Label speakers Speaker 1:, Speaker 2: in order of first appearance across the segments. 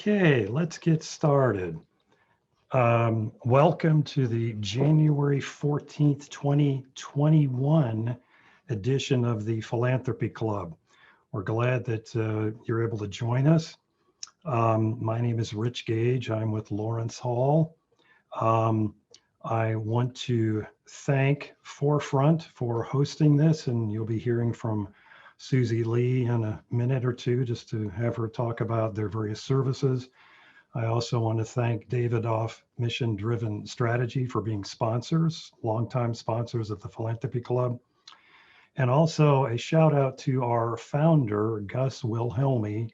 Speaker 1: Okay, let's get started. Welcome to the January 14th, 2021 edition of the Philanthropy Club. We're glad that you're able to join us. My name is Rich Gage. I'm with Lawrence Hall. I want to thank Forefront for hosting this, and you'll be hearing from Susie Lee in a minute or two just to have her talk about their various services. I also want to thank David Off Mission Driven Strategy for being sponsors, longtime sponsors of the Philanthropy Club. And also a shout out to our founder, Gus Wilhelmi,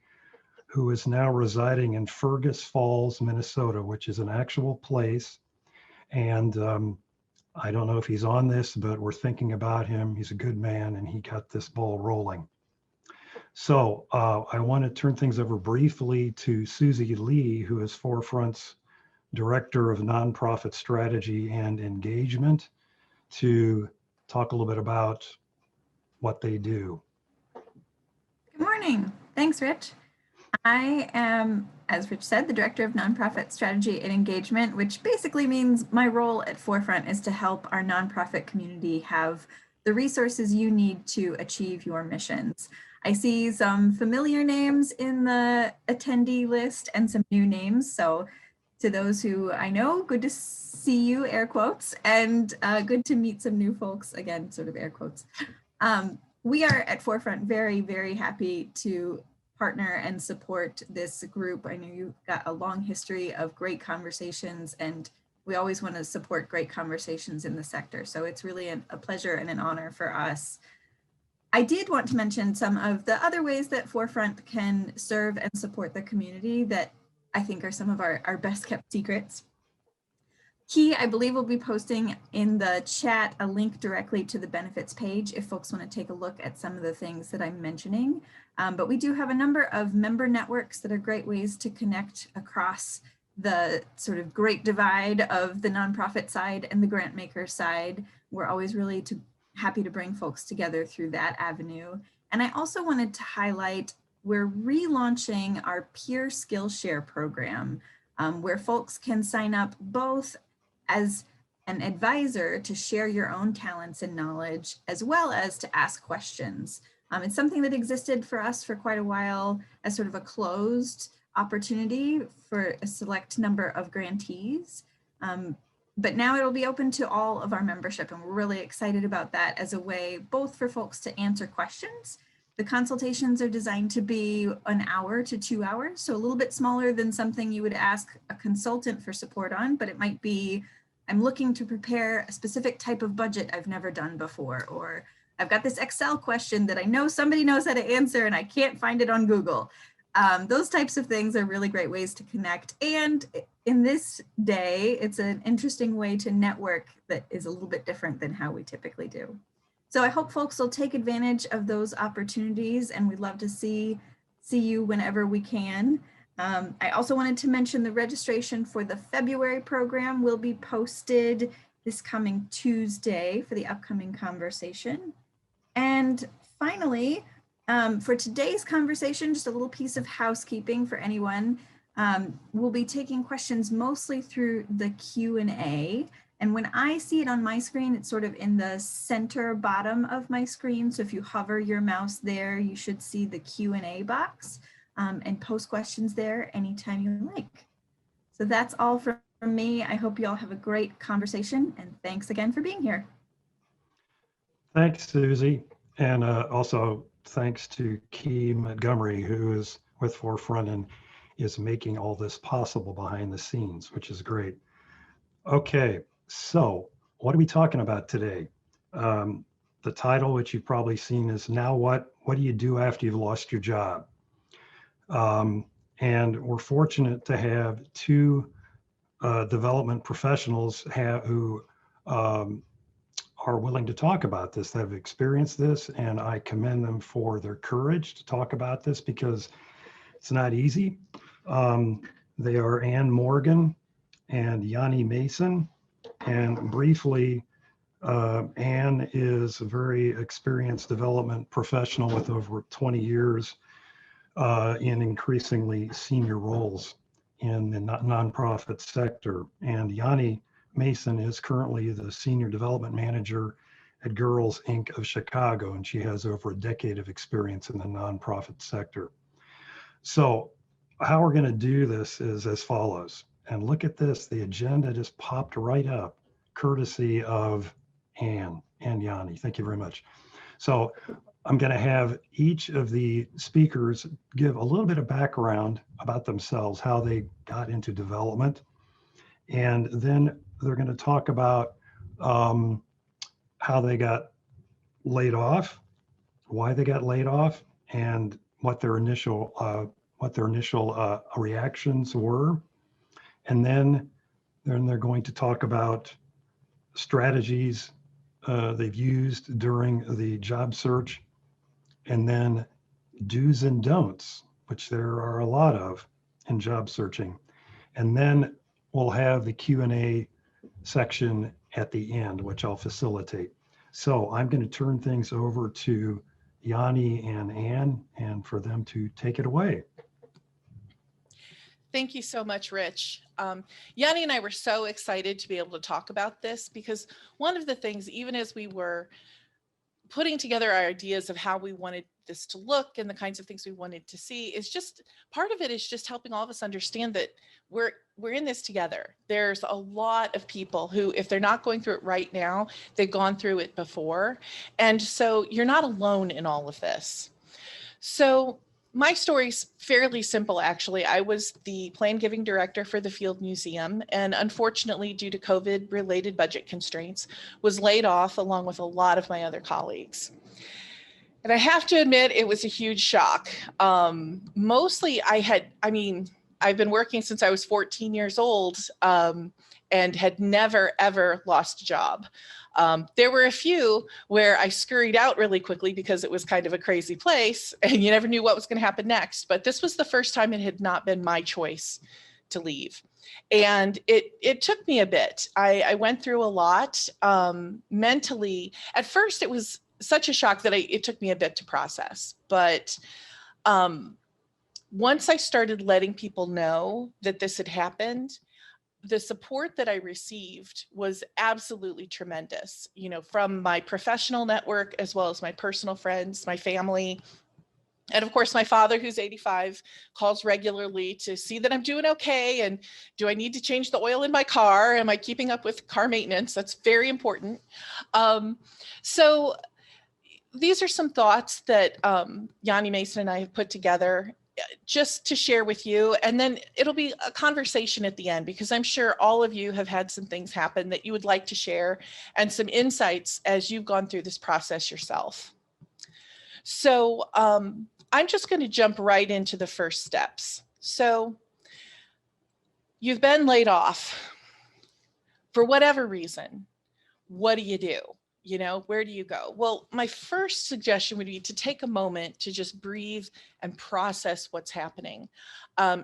Speaker 1: who is now residing in Fergus Falls, Minnesota, which is an actual place. And I don't know if he's on this, but we're thinking about him. He's a good man and he got this ball rolling. So I want to turn things over briefly to Susie Lee, who is Forefront's Director of Nonprofit Strategy and Engagement, to talk a little bit about what they do.
Speaker 2: Good morning. Thanks, Rich. I am, as Rich said, the Director of Nonprofit Strategy and Engagement, which basically means my role at Forefront is to help our nonprofit community have the resources you need to achieve your missions. I see some familiar names in the attendee list and some new names. So to those who I know, good to see you, air quotes, and good to meet some new folks, again, sort of air quotes. We are at Forefront very, very happy to partner and support this group. I know you've got a long history of great conversations, and we always want to support great conversations in the sector. So it's really a pleasure and an honor for us. I did want to mention some of the other ways that Forefront can serve and support the community that I think are some of our best kept secrets. Key, I believe, will be posting in the chat a link directly to the benefits page if folks want to take a look at some of the things that I'm mentioning. But we do have a number of member networks that are great ways to connect across the sort of great divide of the nonprofit side and the grant maker side. We're always really happy to bring folks together through that avenue. And I also wanted to highlight, we're relaunching our peer Skillshare program, where folks can sign up both as an advisor to share your own talents and knowledge, as well as to ask questions. It's something that existed for us for quite a while as sort of a closed opportunity for a select number of grantees. But now it'll be open to all of our membership, and we're really excited about that as a way both for folks to answer questions. The consultations are designed to be 1 hour to 2 hours, so a little bit smaller than something you would ask a consultant for support on, but it might be, I'm looking to prepare a specific type of budget I've never done before, or I've got this Excel question that I know somebody knows how to answer and I can't find it on Google. Those types of things are really great ways to connect. And in this day, it's an interesting way to network that is a little bit different than how we typically do. So I hope folks will take advantage of those opportunities, and we'd love to see you whenever we can. I also wanted to mention the registration for the February program will be posted this coming Tuesday for the upcoming conversation. And finally, for today's conversation, just a little piece of housekeeping for anyone. We'll be taking questions mostly through the Q&A. And when I see it on my screen, it's sort of in the center bottom of my screen. So if you hover your mouse there, you should see the Q&A box and post questions there anytime you like. So that's all from me. I hope you all have a great conversation, and thanks again for being here.
Speaker 1: Thanks, Susie. And also thanks to Key Montgomery, who is with Forefront and is making all this possible behind the scenes, which is great. Okay, so what are we talking about today? The title, which you've probably seen, is Now What? What do you do after you've lost your job? And we're fortunate to have two development professionals who are willing to talk about this, that have experienced this, and I commend them for their courage to talk about this because it's not easy. They are Ann Morgan and Yanni Mason. And briefly, Ann is a very experienced development professional with over 20 years in increasingly senior roles. in the nonprofit sector. And Yanni Mason is currently the Senior Development Manager at Girls Inc. of Chicago, and she has over a decade of experience in the nonprofit sector. So how we're going to do this is as follows. And look at this, the agenda just popped right up, courtesy of Ann and Yanni. Thank you very much. So I'm going to have each of the speakers give a little bit of background about themselves, how they got into development. And then they're going to talk about how they got laid off, why they got laid off, and what their initial reactions were. And then they're going to talk about strategies they've used during the job search, and then do's and don'ts, which there are a lot of in job searching. And then we'll have the Q&A section at the end, which I'll facilitate. So I'm going to turn things over to Yanni and Ann, and for them to take it away.
Speaker 3: Thank you so much, Rich. Yanni and I were so excited to be able to talk about this, because one of the things, even as we were putting together our ideas of how we wanted this to look and the kinds of things we wanted to see, is just part of it is just helping all of us understand that we're in this together. There's a lot of people who, if they're not going through it right now, they've gone through it before. And so you're not alone in all of this. So my story's fairly simple, actually. I was the plan giving director for the Field Museum, and unfortunately, due to COVID-related budget constraints, was laid off along with a lot of my other colleagues. And I have to admit, it was a huge shock. Mostly I've been working since I was 14 years old, and had never, ever lost a job. There were a few where I scurried out really quickly because it was kind of a crazy place and you never knew what was going to happen next. But this was the first time it had not been my choice to leave. And it took me a bit. I went through a lot mentally. At first, it was such a shock that it took me a bit to process. But once I started letting people know that this had happened, the support that I received was absolutely tremendous, from my professional network, as well as my personal friends, my family. And of course, my father, who's 85, calls regularly to see that I'm doing okay. And do I need to change the oil in my car? Am I keeping up with car maintenance? That's very important. So these are some thoughts that Yanni Mason and I have put together just to share with you. And then it'll be a conversation at the end, because I'm sure all of you have had some things happen that you would like to share, and some insights as you've gone through this process yourself. So I'm just going to jump right into the first steps. So you've been laid off for whatever reason. What do you do? Where do you go? Well, my first suggestion would be to take a moment to just breathe and process what's happening.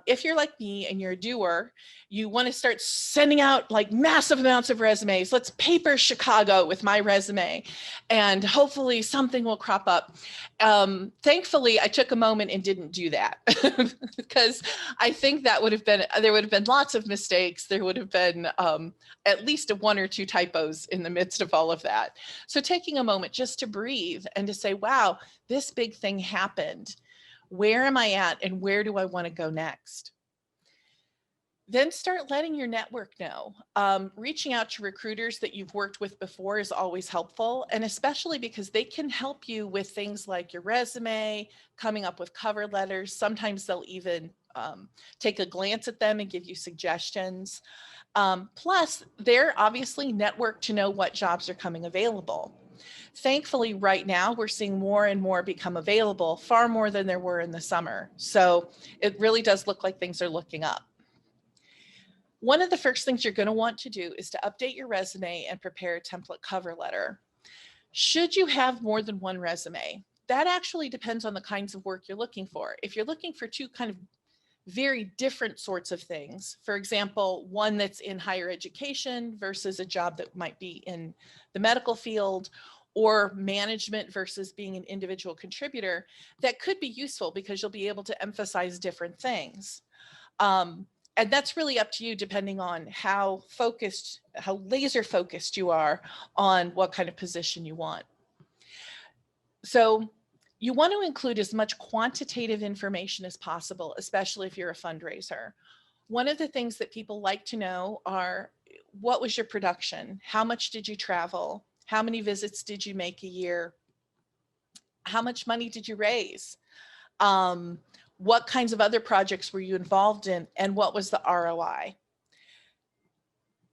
Speaker 3: If you're like me and you're a doer, you want to start sending out like massive amounts of resumes. Let's paper Chicago with my resume, and hopefully something will crop up. Thankfully, I took a moment and didn't do that because I think there would have been lots of mistakes. There would have been at least one or two typos in the midst of all of that. So taking a moment just to breathe and to say, wow, this big thing happened. Where am I at, and where do I want to go next? Then start letting your network know. Reaching out to recruiters that you've worked with before is always helpful, and especially because they can help you with things like your resume, coming up with cover letters. Sometimes they'll even take a glance at them and give you suggestions. Plus, they're obviously networked to know what jobs are coming available. Thankfully, right now, we're seeing more and more become available, far more than there were in the summer. So it really does look like things are looking up. One of the first things you're going to want to do is to update your resume and prepare a template cover letter. Should you have more than one resume? That actually depends on the kinds of work you're looking for. If you're looking for two kind of very different sorts of things, for example, one that's in higher education versus a job that might be in the medical field, or management versus being an individual contributor, that could be useful because you'll be able to emphasize different things. And that's really up to you, depending on how laser focused you are on what kind of position you want. So you want to include as much quantitative information as possible, especially if you're a fundraiser. One of the things that people like to know are, what was your production? How much did you travel? How many visits did you make a year? How much money did you raise? What kinds of other projects were you involved in? And what was the ROI?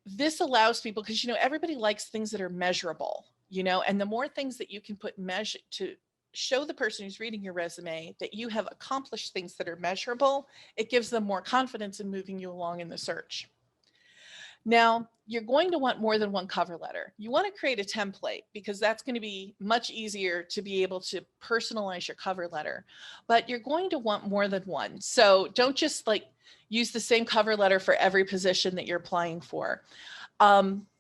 Speaker 3: This allows people, because, you know, everybody likes things that are measurable, you know, and the more things that you can put to show the person who's reading your resume that you have accomplished things that are measurable, it gives them more confidence in moving you along in the search. Now, you're going to want more than one cover letter. You want to create a template, because that's going to be much easier to be able to personalize your cover letter, but you're going to want more than one. So don't just like use the same cover letter for every position that you're applying for.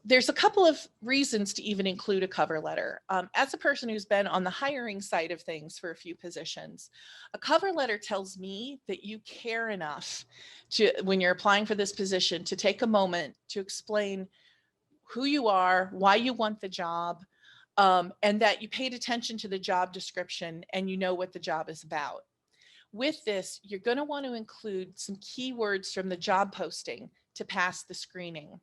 Speaker 3: There's a couple of reasons to even include a cover letter. As a person who's been on the hiring side of things for a few positions, a cover letter tells me that you care enough to, when you're applying for this position, to take a moment to explain who you are, why you want the job, and that you paid attention to the job description and you know what the job is about. With this, you're going to want to include some keywords from the job posting to pass the screening.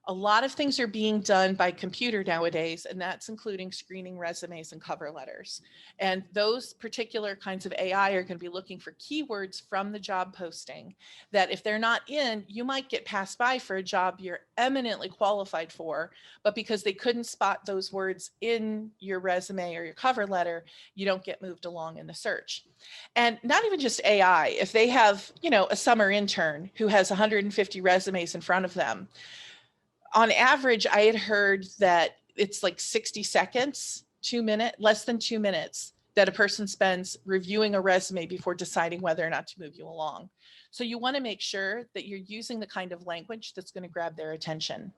Speaker 3: A lot of things are being done by computer nowadays, and that's including screening resumes and cover letters. And those particular kinds of AI are going to be looking for keywords from the job posting that, if they're not in, you might get passed by for a job you're eminently qualified for, but because they couldn't spot those words in your resume or your cover letter, you don't get moved along in the search. And not even just AI, if they have, you know, a summer intern who has 150 resumes in front of them, on average, I had heard that it's like 60 seconds, 2 minutes, less than 2 minutes that a person spends reviewing a resume before deciding whether or not to move you along. So you want to make sure that you're using the kind of language that's going to grab their attention.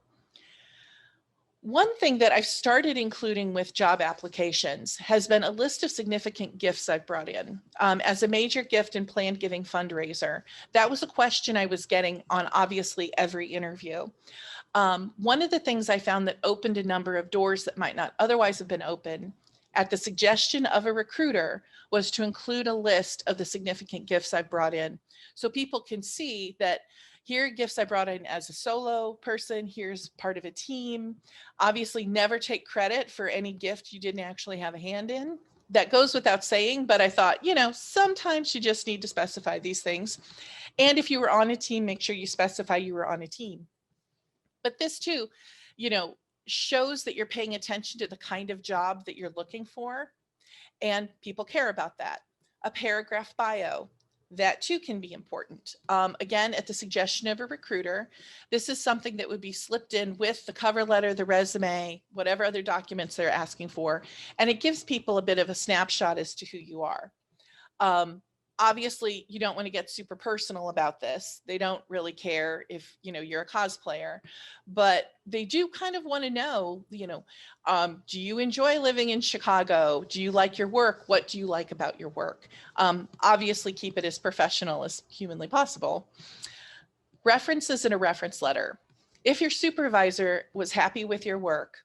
Speaker 3: One thing that I've started including with job applications has been a list of significant gifts I've brought in. As a major gift and planned giving fundraiser, that was a question I was getting on obviously every interview. One of the things I found that opened a number of doors that might not otherwise have been open, at the suggestion of a recruiter, was to include a list of the significant gifts I brought in, so people can see that here are gifts I brought in as a solo person, here's part of a team. Obviously, never take credit for any gift you didn't actually have a hand in. That goes without saying, but I thought, you know, sometimes you just need to specify these things. And if you were on a team, make sure you specify you were on a team. But this too, you know, shows that you're paying attention to the kind of job that you're looking for, and people care about that. A paragraph bio, that too can be important. Again, at the suggestion of a recruiter, this is something that would be slipped in with the cover letter, the resume, whatever other documents they're asking for, and it gives people a bit of a snapshot as to who you are. Obviously, you don't want to get super personal about this. They don't really care if, you know, you're a cosplayer, but they do kind of want to know, you know, do you enjoy living in Chicago? Do you like your work? What do you like about your work? Obviously, keep it as professional as humanly possible. References in a reference letter. If your supervisor was happy with your work,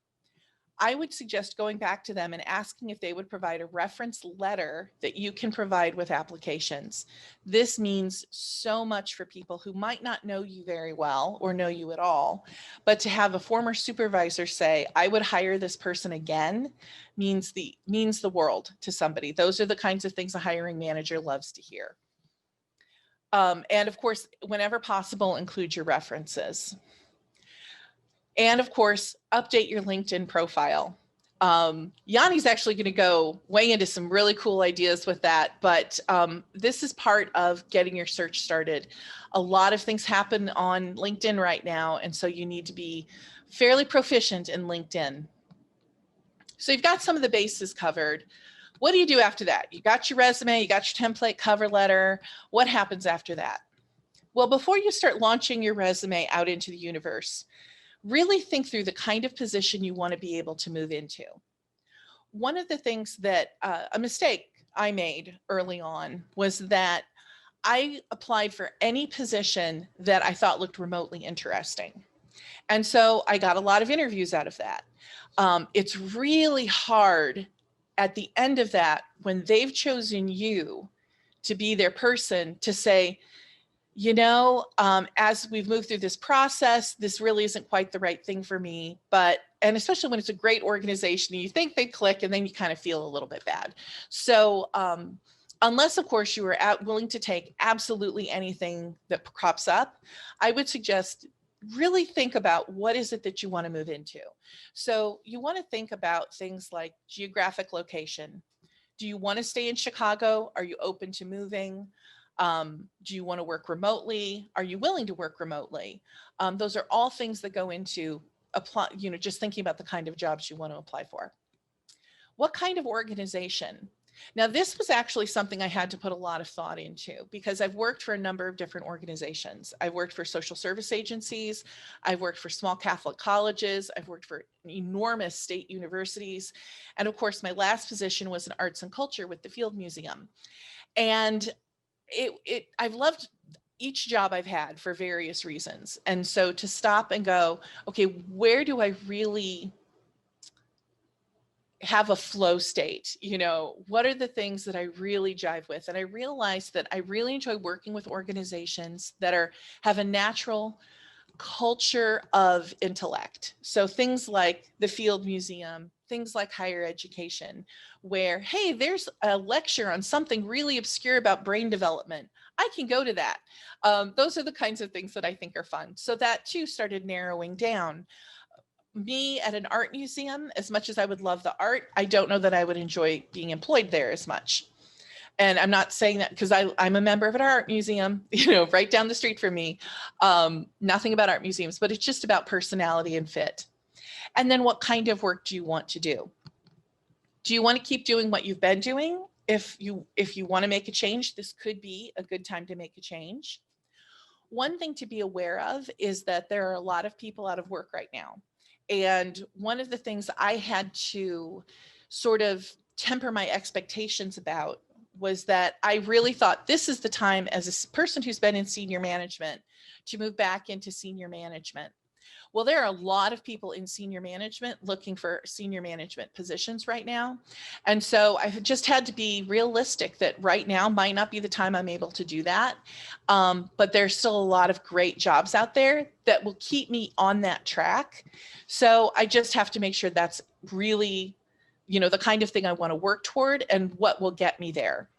Speaker 3: I would suggest going back to them and asking if they would provide a reference letter that you can provide with applications. This means so much for people who might not know you very well or know you at all, but to have a former supervisor say, I would hire this person again, means the world to somebody. Those are the kinds of things a hiring manager loves to hear. And of course, whenever possible, include your references. And of course, update your LinkedIn profile. Yanni's actually going to go way into some really cool ideas with that, but this is part of getting your search started. A lot of things happen on LinkedIn right now, and so you need to be fairly proficient in LinkedIn. So you've got some of the bases covered. What do you do after that? You got your resume, you got your template cover letter. What happens after that? Well, before you start launching your resume out into the universe, really think through the kind of position you want to be able to move into. One of the things that a mistake I made early on was that I applied for any position that I thought looked remotely interesting. And so I got a lot of interviews out of that. It's really hard at the end of that, when they've chosen you to be their person, to say, as we've moved through this process, this really isn't quite the right thing for me. And especially when it's a great organization, you think they click, and then you kind of feel a little bit bad. So unless, of course, you are willing to take absolutely anything that crops up, I would suggest really think about what is it that you want to move into. So you want to think about things like geographic location. Do you want to stay in Chicago? Are you open to moving? Do you want to work remotely? Are you willing to work remotely? Those are all things that go into apply, just thinking about the kind of jobs you want to apply for. What kind of organization? Now, this was actually something I had to put a lot of thought into, because I've worked for a number of different organizations. I've worked for social service agencies. I've worked for small Catholic colleges. I've worked for enormous state universities. And of course, my last position was in arts and culture with the Field Museum. And I've loved each job I've had for various reasons. And so to stop and go, okay, where do I really have a flow state? What are the things that I really jive with? And I realized that I really enjoy working with organizations that have a natural culture of intellect. So things like the Field Museum, things like higher education, where, hey, there's a lecture on something really obscure about brain development. I can go to that. Those are the kinds of things that I think are fun. So that too started narrowing down. Me at an art museum, as much as I would love the art, I don't know that I would enjoy being employed there as much. And I'm not saying that because I'm a member of an art museum, right down the street from me. Nothing about art museums, but it's just about personality and fit. And then what kind of work do you want to do? Do you want to keep doing what you've been doing? If you want to make a change, this could be a good time to make a change. One thing to be aware of is that there are a lot of people out of work right now. And one of the things I had to sort of temper my expectations about was that I really thought this is the time, as a person who's been in senior management, to move back into senior management. Well, there are a lot of people in senior management looking for senior management positions right now. And so I just had to be realistic that right now might not be the time I'm able to do that. But there's still a lot of great jobs out there that will keep me on that track. So I just have to make sure that's really, the kind of thing I want to work toward and what will get me there.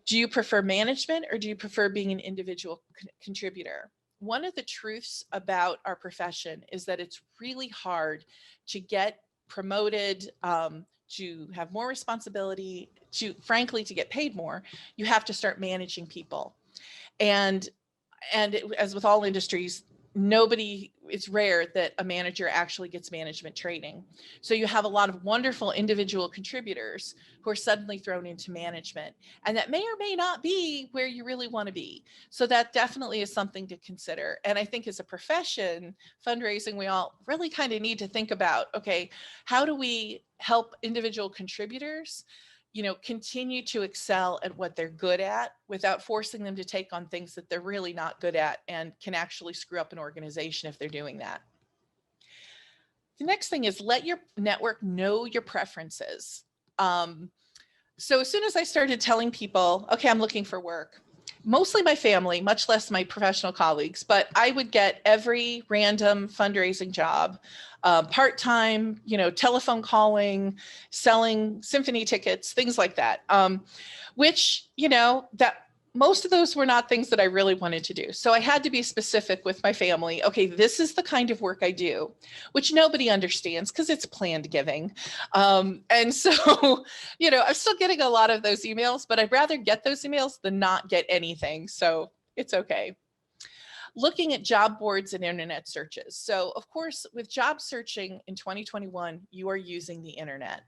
Speaker 3: Do you prefer management, or do you prefer being an individual contributor? One of the truths about our profession is that it's really hard to get promoted, to have more responsibility, frankly, to get paid more. You have to start managing people. And as with all industries, it's rare that a manager actually gets management training. So you have a lot of wonderful individual contributors who are suddenly thrown into management, and that may or may not be where you really want to be. So that definitely is something to consider. And I think as a profession, fundraising, we all really kind of need to think about, okay, how do we help individual contributors continue to excel at what they're good at without forcing them to take on things that they're really not good at and can actually screw up an organization if they're doing that. The next thing is let your network know your preferences. So as soon as I started telling people, okay, I'm looking for work, mostly my family, much less my professional colleagues, but I would get every random fundraising job, part-time, telephone calling, selling symphony tickets, things like that, which, that most of those were not things that I really wanted to do. So I had to be specific with my family. Okay, this is the kind of work I do, which nobody understands because it's planned giving. And so, I'm still getting a lot of those emails, but I'd rather get those emails than not get anything. So it's okay. Looking at job boards and internet searches. So of course, with job searching in 2021, you are using the internet.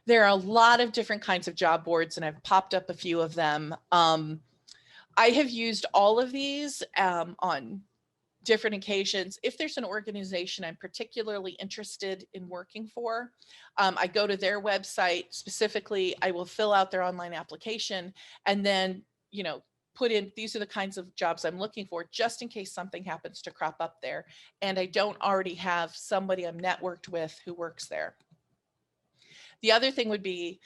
Speaker 3: There are a lot of different kinds of job boards, and I've popped up a few of them. I have used all of these on different occasions. If there's an organization I'm particularly interested in working for, I go to their website specifically, I will fill out their online application, and then put in, these are the kinds of jobs I'm looking for, just in case something happens to crop up there and I don't already have somebody I'm networked with who works there. The other thing would be,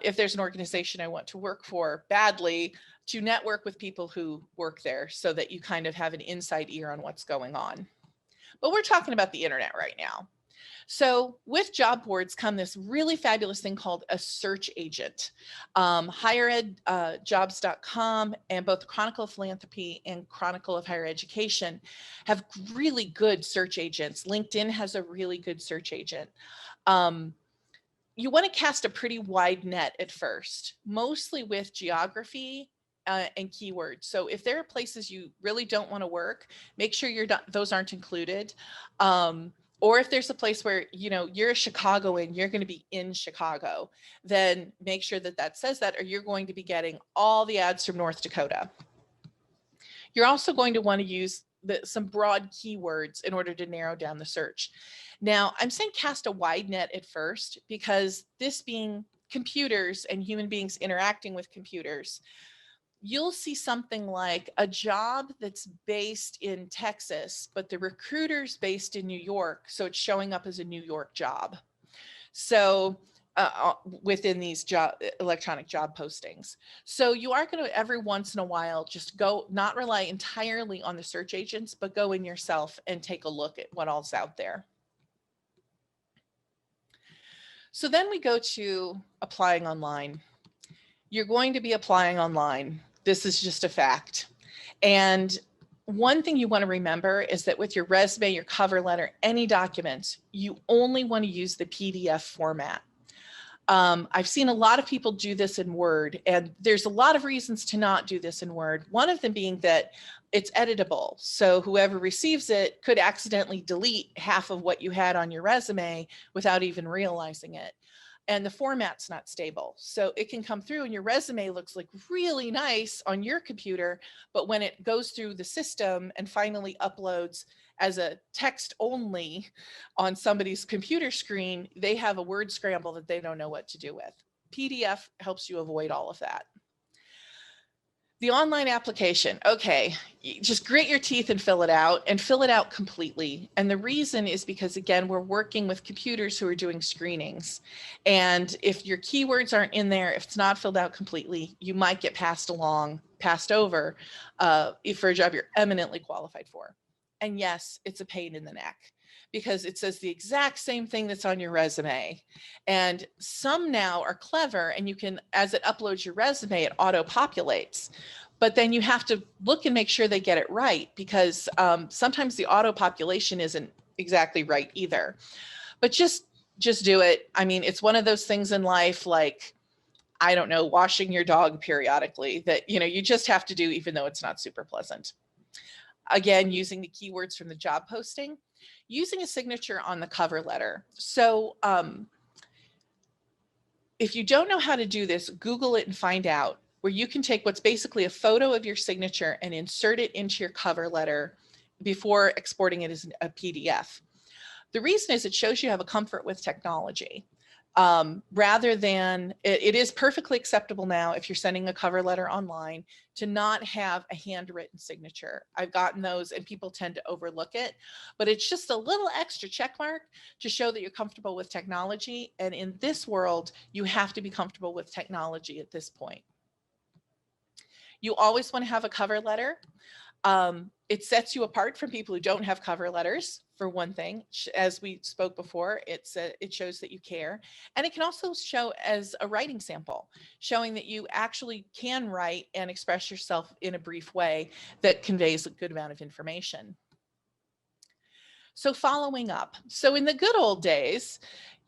Speaker 3: if there's an organization I want to work for badly, to network with people who work there so that you kind of have an inside ear on what's going on. But we're talking about the internet right now. So with job boards come this really fabulous thing called a search agent. Higheredjobs.com and both the Chronicle of Philanthropy and Chronicle of Higher Education have really good search agents. LinkedIn has a really good search agent. You want to cast a pretty wide net at first, mostly with geography and keywords. So if there are places you really don't want to work, make sure those aren't included. Or if there's a place where, you're a Chicagoan, you're going to be in Chicago, then make sure that says that, or you're going to be getting all the ads from North Dakota. You're also going to want to use some broad keywords in order to narrow down the search. Now, I'm saying cast a wide net at first, because this being computers and human beings interacting with computers, you'll see something like a job that's based in Texas, but the recruiter's based in New York. So it's showing up as a New York job. So within these electronic job postings. So you are going to every once in a while just not rely entirely on the search agents, but go in yourself and take a look at what all's out there. So then we go to applying online. You're going to be applying online. This is just a fact. And one thing you want to remember is that with your resume, your cover letter, any documents, you only want to use the PDF format. I've seen a lot of people do this in Word, and there's a lot of reasons to not do this in Word. One of them being that it's editable. So whoever receives it could accidentally delete half of what you had on your resume without even realizing it. And the format's not stable. So it can come through and your resume looks like really nice on your computer, but when it goes through the system and finally uploads as a text only on somebody's computer screen, they have a word scramble that they don't know what to do with. PDF helps you avoid all of that. The online application, okay, just grit your teeth and fill it out completely. And the reason is because, again, we're working with computers who are doing screenings. And if your keywords aren't in there, if it's not filled out completely, you might get passed over for a job you're eminently qualified for. And yes, it's a pain in the neck, because it says the exact same thing that's on your resume. And some now are clever, and you can, as it uploads your resume, it auto-populates. But then you have to look and make sure they get it right, because sometimes the auto-population isn't exactly right either. But just do it. I mean, it's one of those things in life, like, I don't know, washing your dog periodically, that, you just have to do, even though it's not super pleasant. Again, using the keywords from the job posting. Using a signature on the cover letter. So if you don't know how to do this, Google it and find out, where you can take what's basically a photo of your signature and insert it into your cover letter before exporting it as a PDF. The reason is it shows you have a comfort with technology. Rather than, it is perfectly acceptable now if you're sending a cover letter online to not have a handwritten signature. I've gotten those and people tend to overlook it, but it's just a little extra check mark to show that you're comfortable with technology. And in this world, you have to be comfortable with technology at this point. You always want to have a cover letter. It sets you apart from people who don't have cover letters, for one thing. As we spoke before, it shows that you care. And it can also show as a writing sample, showing that you actually can write and express yourself in a brief way that conveys a good amount of information. So following up. So in the good old days,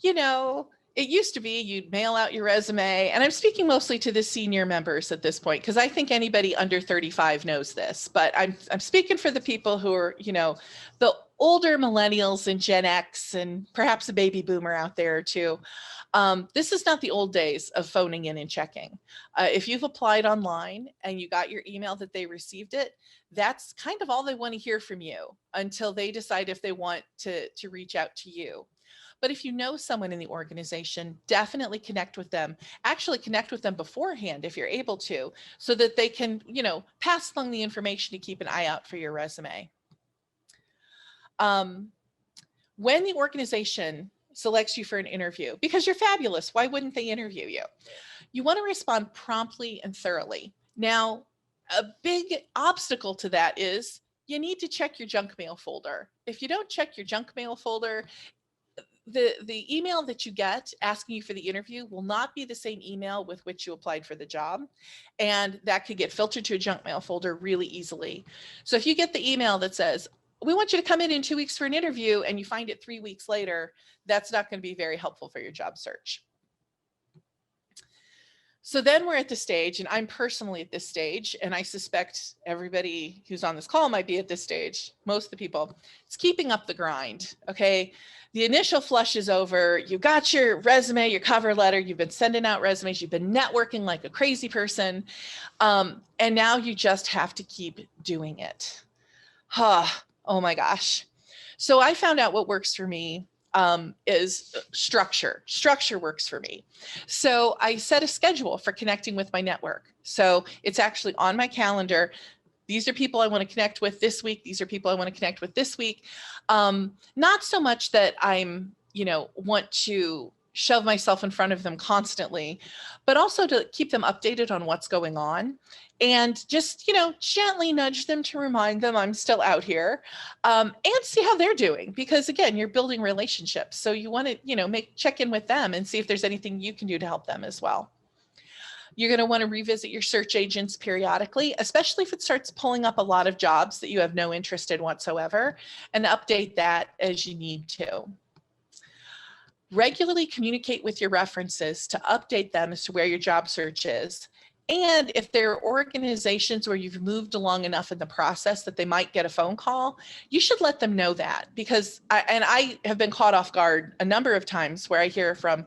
Speaker 3: it used to be you'd mail out your resume, and I'm speaking mostly to the senior members at this point, because I think anybody under 35 knows this, but I'm speaking for the people who are, the older millennials and Gen X, and perhaps a baby boomer out there too. This is not the old days of phoning in and checking. If you've applied online and you got your email that they received it, that's kind of all they want to hear from you until they decide if they want to reach out to you. But if you know someone in the organization, definitely connect with them. Actually connect with them beforehand if you're able to, so that they can, pass along the information to keep an eye out for your resume. When the organization selects you for an interview, because you're fabulous, why wouldn't they interview you? You want to respond promptly and thoroughly. Now, a big obstacle to that is you need to check your junk mail folder. If you don't check your junk mail folder, the email that you get asking you for the interview will not be the same email with which you applied for the job. And that could get filtered to a junk mail folder really easily. So if you get the email that says, we want you to come in 2 weeks for an interview, and you find it 3 weeks later, that's not going to be very helpful for your job search. So then we're at the stage, and I'm personally at this stage, and I suspect everybody who's on this call might be at this stage, most of the people, it's keeping up the grind, okay? The initial flush is over. You got your resume, your cover letter, you've been sending out resumes, you've been networking like a crazy person, and now you just have to keep doing it. Oh my gosh. So I found out what works for me is structure. Structure works for me. So I set a schedule for connecting with my network. So it's actually on my calendar. These are people I want to connect with this week. These are people I want to connect with this week. Not so much that I'm, want to shove myself in front of them constantly, but also to keep them updated on what's going on, and just, gently nudge them to remind them I'm still out here, and see how they're doing. Because again, you're building relationships. So you want to, check in with them and see if there's anything you can do to help them as well. You're going to want to revisit your search agents periodically, especially if it starts pulling up a lot of jobs that you have no interest in whatsoever, and update that as you need to. Regularly communicate with your references to update them as to where your job search is. And if there are organizations where you've moved along enough in the process that they might get a phone call, you should let them know that. Because I have been caught off guard a number of times where I hear from,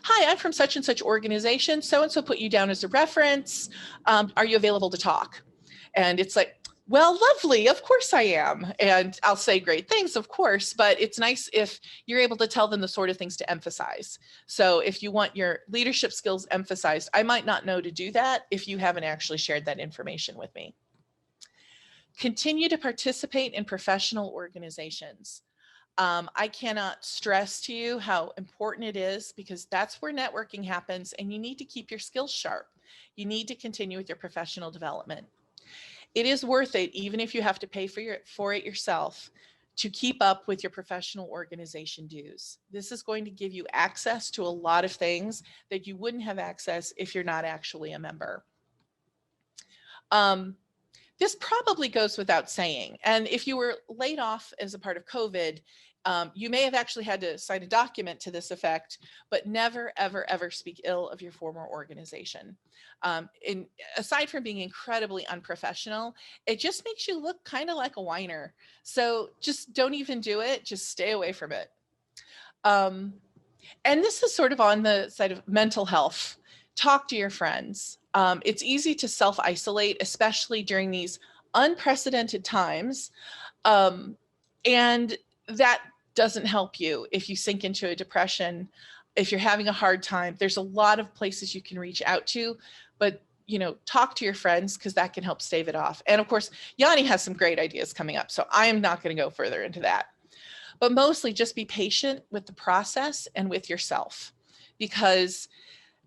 Speaker 3: hi, I'm from such and such organization, so-and-so put you down as a reference. Are you available to talk? And it's like, well, lovely, of course I am. And I'll say great things, of course, but it's nice if you're able to tell them the sort of things to emphasize. So if you want your leadership skills emphasized, I might not know to do that if you haven't actually shared that information with me. Continue to participate in professional organizations. I cannot stress to you how important it is, because that's where networking happens, and you need to keep your skills sharp. You need to continue with your professional development. It is worth it, even if you have to pay for it yourself, to keep up with your professional organization dues. This is going to give you access to a lot of things that you wouldn't have access if you're not actually a member. This probably goes without saying. And if you were laid off as a part of COVID, you may have actually had to sign a document to this effect, but never, ever, ever speak ill of your former organization. Aside from being incredibly unprofessional, it just makes you look kind of like a whiner. So just don't even do it. Just stay away from it. And this is sort of on the side of mental health. Talk to your friends. It's easy to self-isolate, especially during these unprecedented times. And that doesn't help you if you sink into a depression. If you're having a hard time, there's a lot of places you can reach out to, but talk to your friends, because that can help stave it off. And of course, Yanni has some great ideas coming up, so I am not going to go further into that. But mostly just be patient with the process and with yourself, because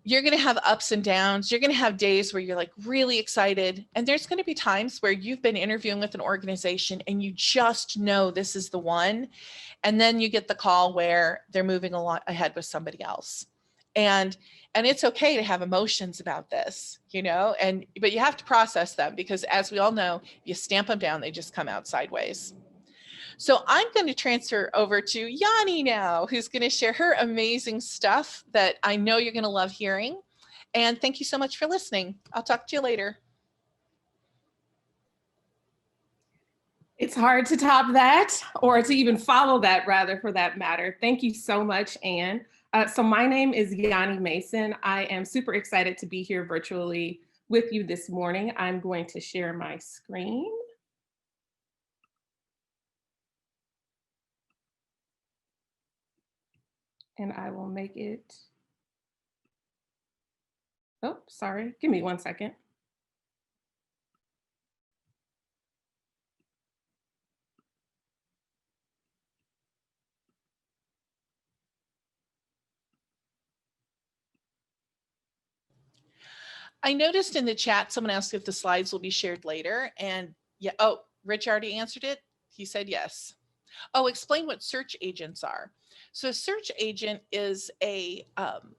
Speaker 3: you're going to have ups and downs. You're going to have days where you're like really excited. And there's going to be times where you've been interviewing with an organization and you just know this is the one. And then you get the call where they're moving a lot ahead with somebody else. And it's okay to have emotions about this, but you have to process them, because as we all know, if you stamp them down, they just come out sideways. So I'm going to transfer over to Yanni now, who's going to share her amazing stuff that I know you're going to love hearing. And thank you so much for listening. I'll talk to you later.
Speaker 4: It's hard to top that, or to even follow that, rather, for that matter. Thank you so much, Anne. So my name is Yanni Mason. I am super excited to be here virtually with you this morning. I'm going to share my screen. and I will make it. Oh, sorry, give me 1 second.
Speaker 3: I noticed in the chat, someone asked if the slides will be shared later. And yeah, oh, Rich already answered it. He said yes. Oh, explain what search agents are. So a search agent is a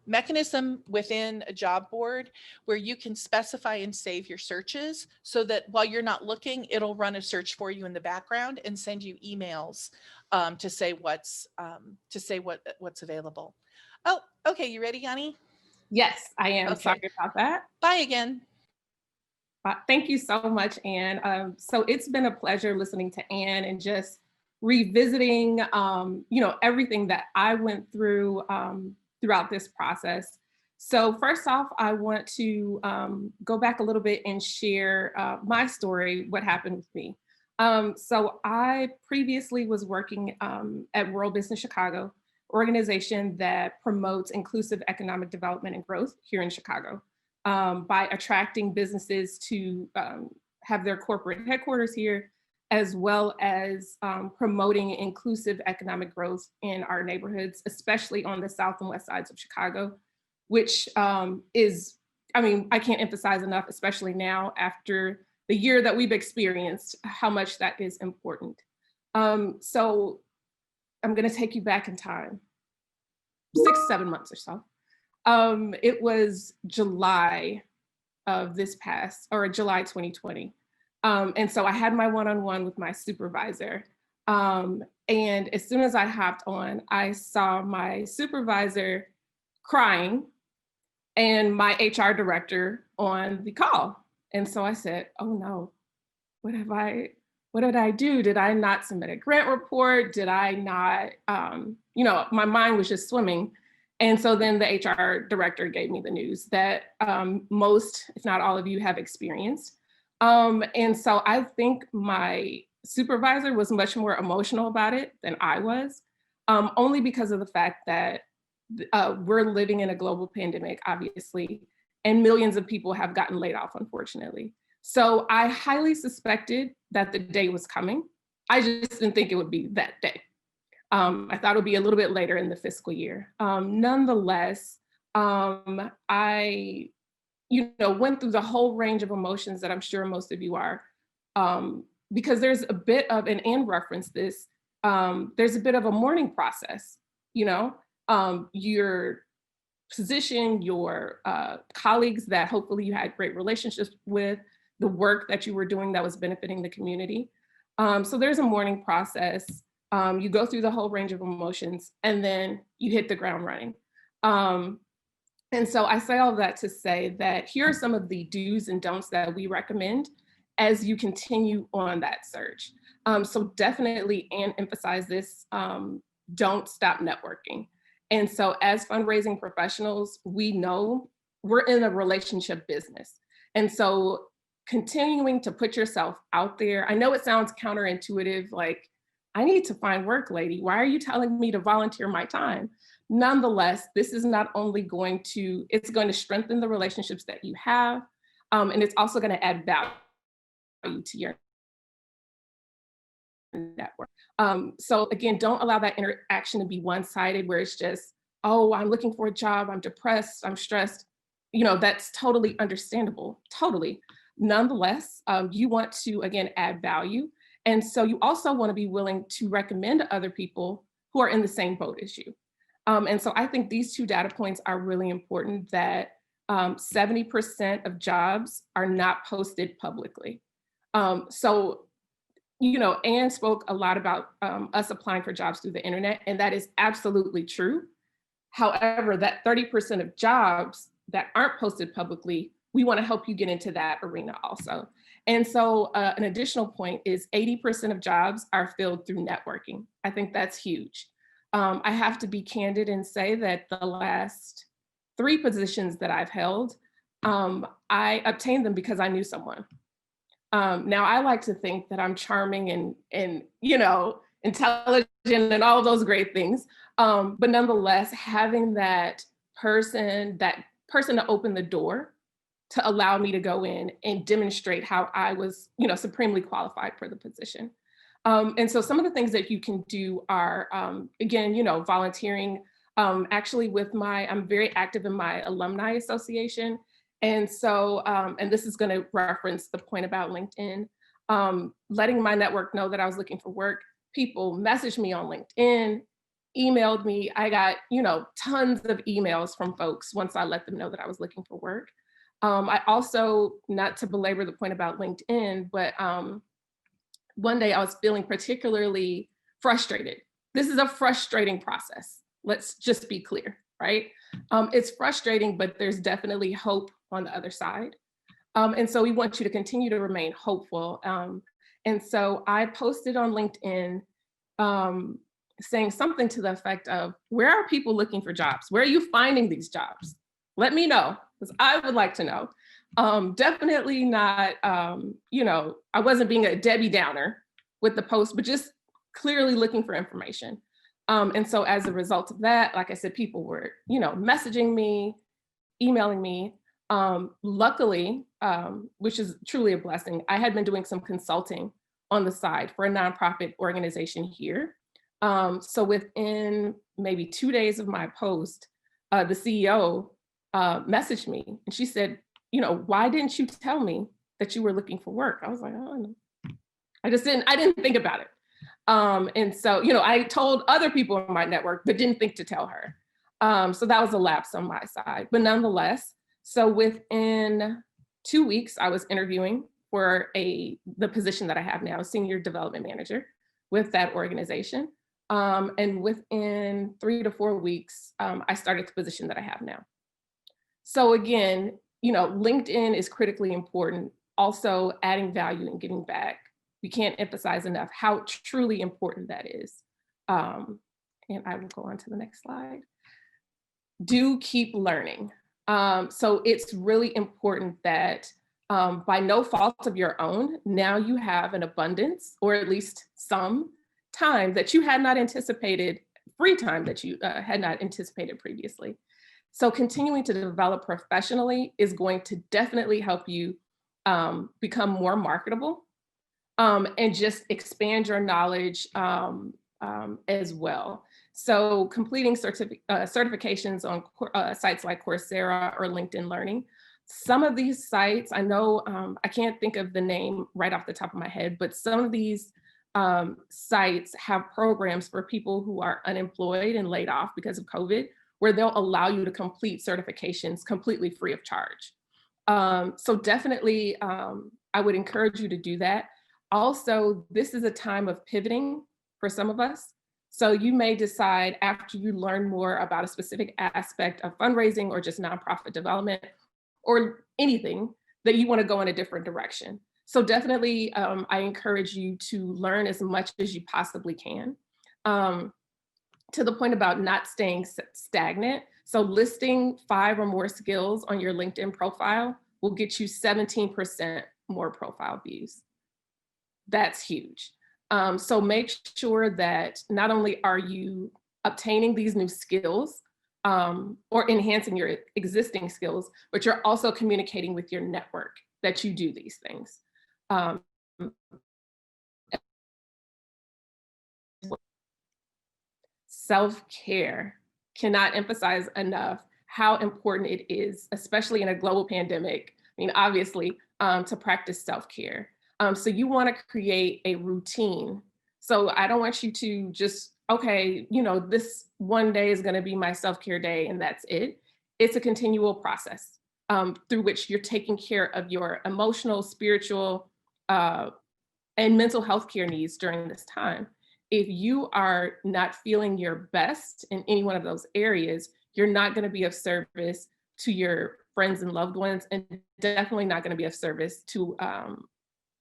Speaker 3: mechanism within a job board where you can specify and save your searches so that while you're not looking, it'll run a search for you in the background and send you emails to say what's available. Oh, okay. You ready, Yanni?
Speaker 4: Yes, I am.
Speaker 3: Okay.
Speaker 4: Sorry about that.
Speaker 3: Bye again.
Speaker 4: Thank you so much, Anne. So it's been a pleasure listening to Anne and just revisiting, everything that I went through throughout this process. So first off, I want to go back a little bit and share my story, what happened with me. So I previously was working at World Business Chicago, organization that promotes inclusive economic development and growth here in Chicago. By attracting businesses to have their corporate headquarters here, as well as promoting inclusive economic growth in our neighborhoods, especially on the south and west sides of Chicago, which is, I can't emphasize enough, especially now after the year that we've experienced, how much that is important. So I'm gonna take you back in time, 6, 7 months or so. It was July of July 2020. And so I had my one-on-one with my supervisor. And as soon as I hopped on, I saw my supervisor crying and my HR director on the call. And so I said, oh no, what did I do? Did I not submit a grant report? Did I not, my mind was just swimming. And so then the HR director gave me the news that most, if not all of you have experienced. And so I think my supervisor was much more emotional about it than I was, only because of the fact that we're living in a global pandemic, obviously, and millions of people have gotten laid off, unfortunately. So I highly suspected that the day was coming. I just didn't think it would be that day. I thought it would be a little bit later in the fiscal year. Nonetheless, I, went through the whole range of emotions that I'm sure most of you are, because there's a bit of, and Anne referenced this, there's a bit of a mourning process, your position, your colleagues that hopefully you had great relationships with, the work that you were doing that was benefiting the community. So there's a mourning process. You go through the whole range of emotions and then you hit the ground running. And so I say all of that to say that here are some of the do's and don'ts that we recommend as you continue on that search. So definitely, Anne emphasized this, don't stop networking. And so as fundraising professionals, we know we're in a relationship business. And so continuing to put yourself out there, I know it sounds counterintuitive, like, I need to find work, lady. Why are you telling me to volunteer my time? Nonetheless, this is not only going to strengthen the relationships that you have, and it's also going to add value to your network. So again, don't allow that interaction to be one-sided where it's just, oh, I'm looking for a job, I'm depressed, I'm stressed. That's totally understandable, totally. Nonetheless, you want to, again, add value. And so you also want to be willing to recommend to other people who are in the same boat as you. And so I think these two data points are really important, that 70% of jobs are not posted publicly. So, Anne spoke a lot about us applying for jobs through the internet, and that is absolutely true. However, that 30% of jobs that aren't posted publicly, we want to help you get into that arena also. And so an additional point is 80% of jobs are filled through networking. I think that's huge. I have to be candid and say that the last 3 positions that I've held, I obtained them because I knew someone. Now I like to think that I'm charming and intelligent and all of those great things. But nonetheless, having that person to open the door to allow me to go in and demonstrate how I was, supremely qualified for the position. And so some of the things that you can do are, again, volunteering. Actually, I'm very active in my alumni association. And so, and this is going to reference the point about LinkedIn, letting my network know that I was looking for work. People messaged me on LinkedIn, emailed me. I got, tons of emails from folks once I let them know that I was looking for work. I also, not to belabor the point about LinkedIn, but one day I was feeling particularly frustrated. This is a frustrating process. Let's just be clear, right? It's frustrating, but there's definitely hope on the other side. And so we want you to continue to remain hopeful. And so I posted on LinkedIn saying something to the effect of, where are people looking for jobs? Where are you finding these jobs? Let me know, because I would like to know. Definitely not, I wasn't being a Debbie Downer with the post, but just clearly looking for information. And so as a result of that, like I said, people were, messaging me, emailing me. Luckily, which is truly a blessing, I had been doing some consulting on the side for a nonprofit organization here. So within maybe 2 days of my post, the CEO messaged me and she said, why didn't you tell me that you were looking for work? I was like, oh, no. I didn't think about it. And so, I told other people in my network, but didn't think to tell her. So that was a lapse on my side, but nonetheless, so within 2 weeks, I was interviewing for the position that I have now, Senior Development Manager with that organization. And within 3 to 4 weeks, I started the position that I have now. So again, LinkedIn is critically important. Also adding value and giving back. We can't emphasize enough how truly important that is. And I will go on to the next slide. Do keep learning. So it's really important that by no fault of your own, now you have an abundance, or at least some time that you had not anticipated, free time that you had not anticipated previously. So continuing to develop professionally is going to definitely help you become more marketable and just expand your knowledge as well. So completing certifications on sites like Coursera or LinkedIn Learning. Some of these sites, I know, I can't think of the name right off the top of my head, but some of these sites have programs for people who are unemployed and laid off because of COVID, where they'll allow you to complete certifications completely free of charge. So definitely, I would encourage you to do that. Also, this is a time of pivoting for some of us. So you may decide after you learn more about a specific aspect of fundraising or just nonprofit development or anything that you want to go in a different direction. So definitely, I encourage you to learn as much as you possibly can. To the point about not staying stagnant. So listing 5 or more skills on your LinkedIn profile will get you 17% more profile views. That's huge. So make sure that not only are you obtaining these new skills or enhancing your existing skills, but you're also communicating with your network that you do these things. Self-care, cannot emphasize enough how important it is, especially in a global pandemic. I mean, obviously, to practice self-care. So you want to create a routine. So I don't want you to just, okay, this one day is going to be my self-care day and that's it. It's a continual process through which you're taking care of your emotional, spiritual, and mental health care needs during this time. If you are not feeling your best in any one of those areas, you're not going to be of service to your friends and loved ones, and definitely not going to be of service to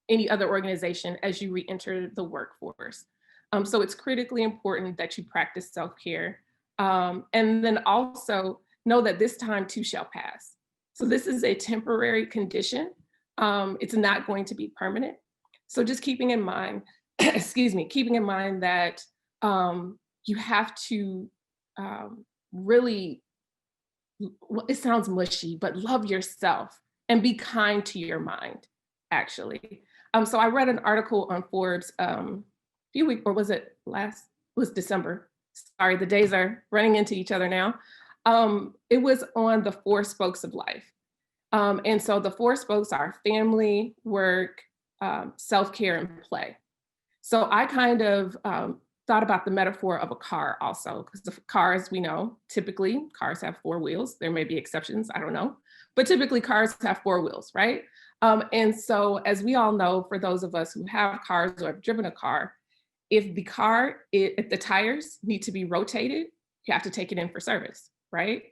Speaker 4: any other organization as you re-enter the workforce. So it's critically important that you practice self-care. And then also know that this time too shall pass. So this is a temporary condition. It's not going to be permanent. So just keeping in mind excuse me, keeping in mind that you have to really, it sounds mushy, but love yourself and be kind to your mind, actually. So I read an article on Forbes a few weeks, or was it December. Sorry, the days are running into each other now. It was on the 4 spokes of life. And so the 4 spokes are family, work, self-care, and play. So I kind of thought about the metaphor of a car also, because the cars, we know, typically cars have 4 wheels. There may be exceptions, I don't know, but typically cars have 4 wheels, right? And so as we all know, for those of us who have cars or have driven a car, if the tires need to be rotated, you have to take it in for service, right?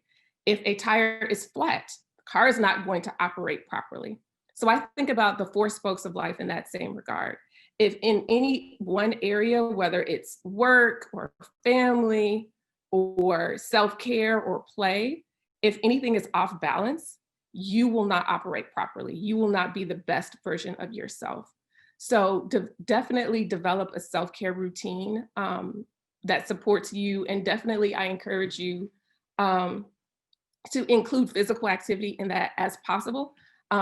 Speaker 4: If a tire is flat, the car is not going to operate properly. So I think about the 4 spokes of life in that same regard. If in any one area, whether it's work or family or self-care or play, if anything is off balance, you will not operate properly. You will not be the best version of yourself. So definitely develop a self-care routine that supports you. And definitely I encourage you to include physical activity in that as possible.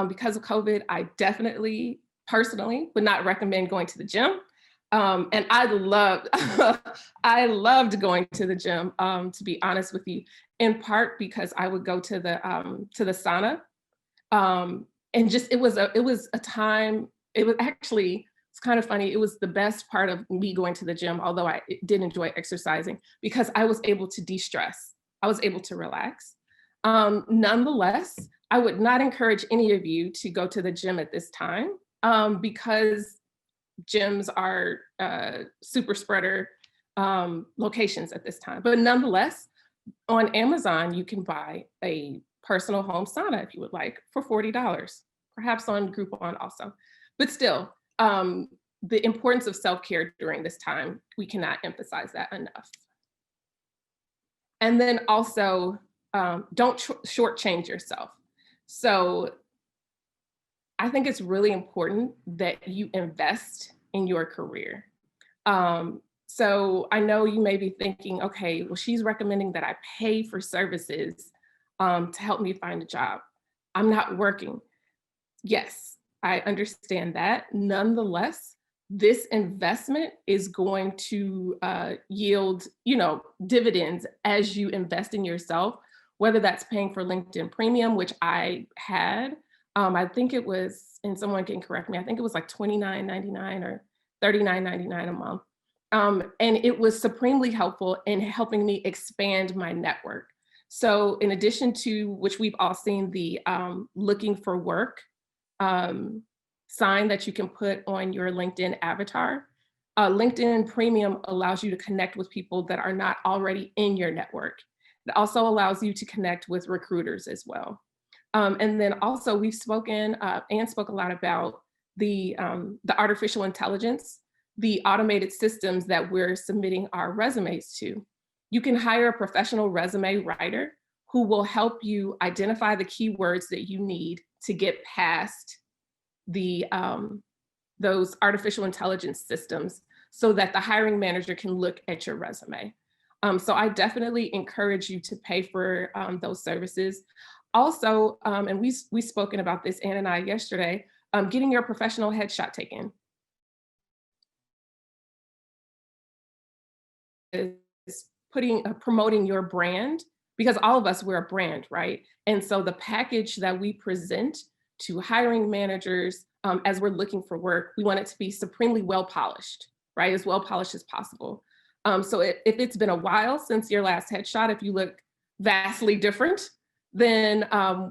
Speaker 4: Because of COVID, I definitely personally would not recommend going to the gym. And I loved going to the gym, to be honest with you, in part because I would go to the sauna. And just, it was a time, it's kind of funny. It was the best part of me going to the gym, although I did enjoy exercising, because I was able to de-stress. I was able to relax. Nonetheless, I would not encourage any of you to go to the gym at this time, because gyms are super spreader locations at this time. But nonetheless, on Amazon, you can buy a personal home sauna if you would like for $40, perhaps on Groupon also. But still, the importance of self-care during this time, we cannot emphasize that enough. And then also, don't shortchange yourself. So I think it's really important that you invest in your career. So I know you may be thinking, okay, well, she's recommending that I pay for services to help me find a job. I'm not working. Yes, I understand that. Nonetheless, this investment is going to yield, dividends as you invest in yourself, whether that's paying for LinkedIn Premium, which I had. I think it was, and someone can correct me, I think it was like $29.99 or $39.99 a month. And it was supremely helpful in helping me expand my network. So in addition to, which we've all seen, the looking for work sign that you can put on your LinkedIn avatar, LinkedIn Premium allows you to connect with people that are not already in your network. It also allows you to connect with recruiters as well. And then also we've spoken, Anne spoke a lot about the artificial intelligence, the automated systems that we're submitting our resumes to. You can hire a professional resume writer who will help you identify the keywords that you need to get past those artificial intelligence systems so that the hiring manager can look at your resume. So I definitely encourage you to pay for those services. Also, and we've spoken about this, Anne and I, yesterday, getting your professional headshot taken. Is promoting your brand, because all of us, we're a brand, right? And so the package that we present to hiring managers as we're looking for work, we want it to be supremely well polished, right? As well polished as possible. So if it's been a while since your last headshot, if you look vastly different than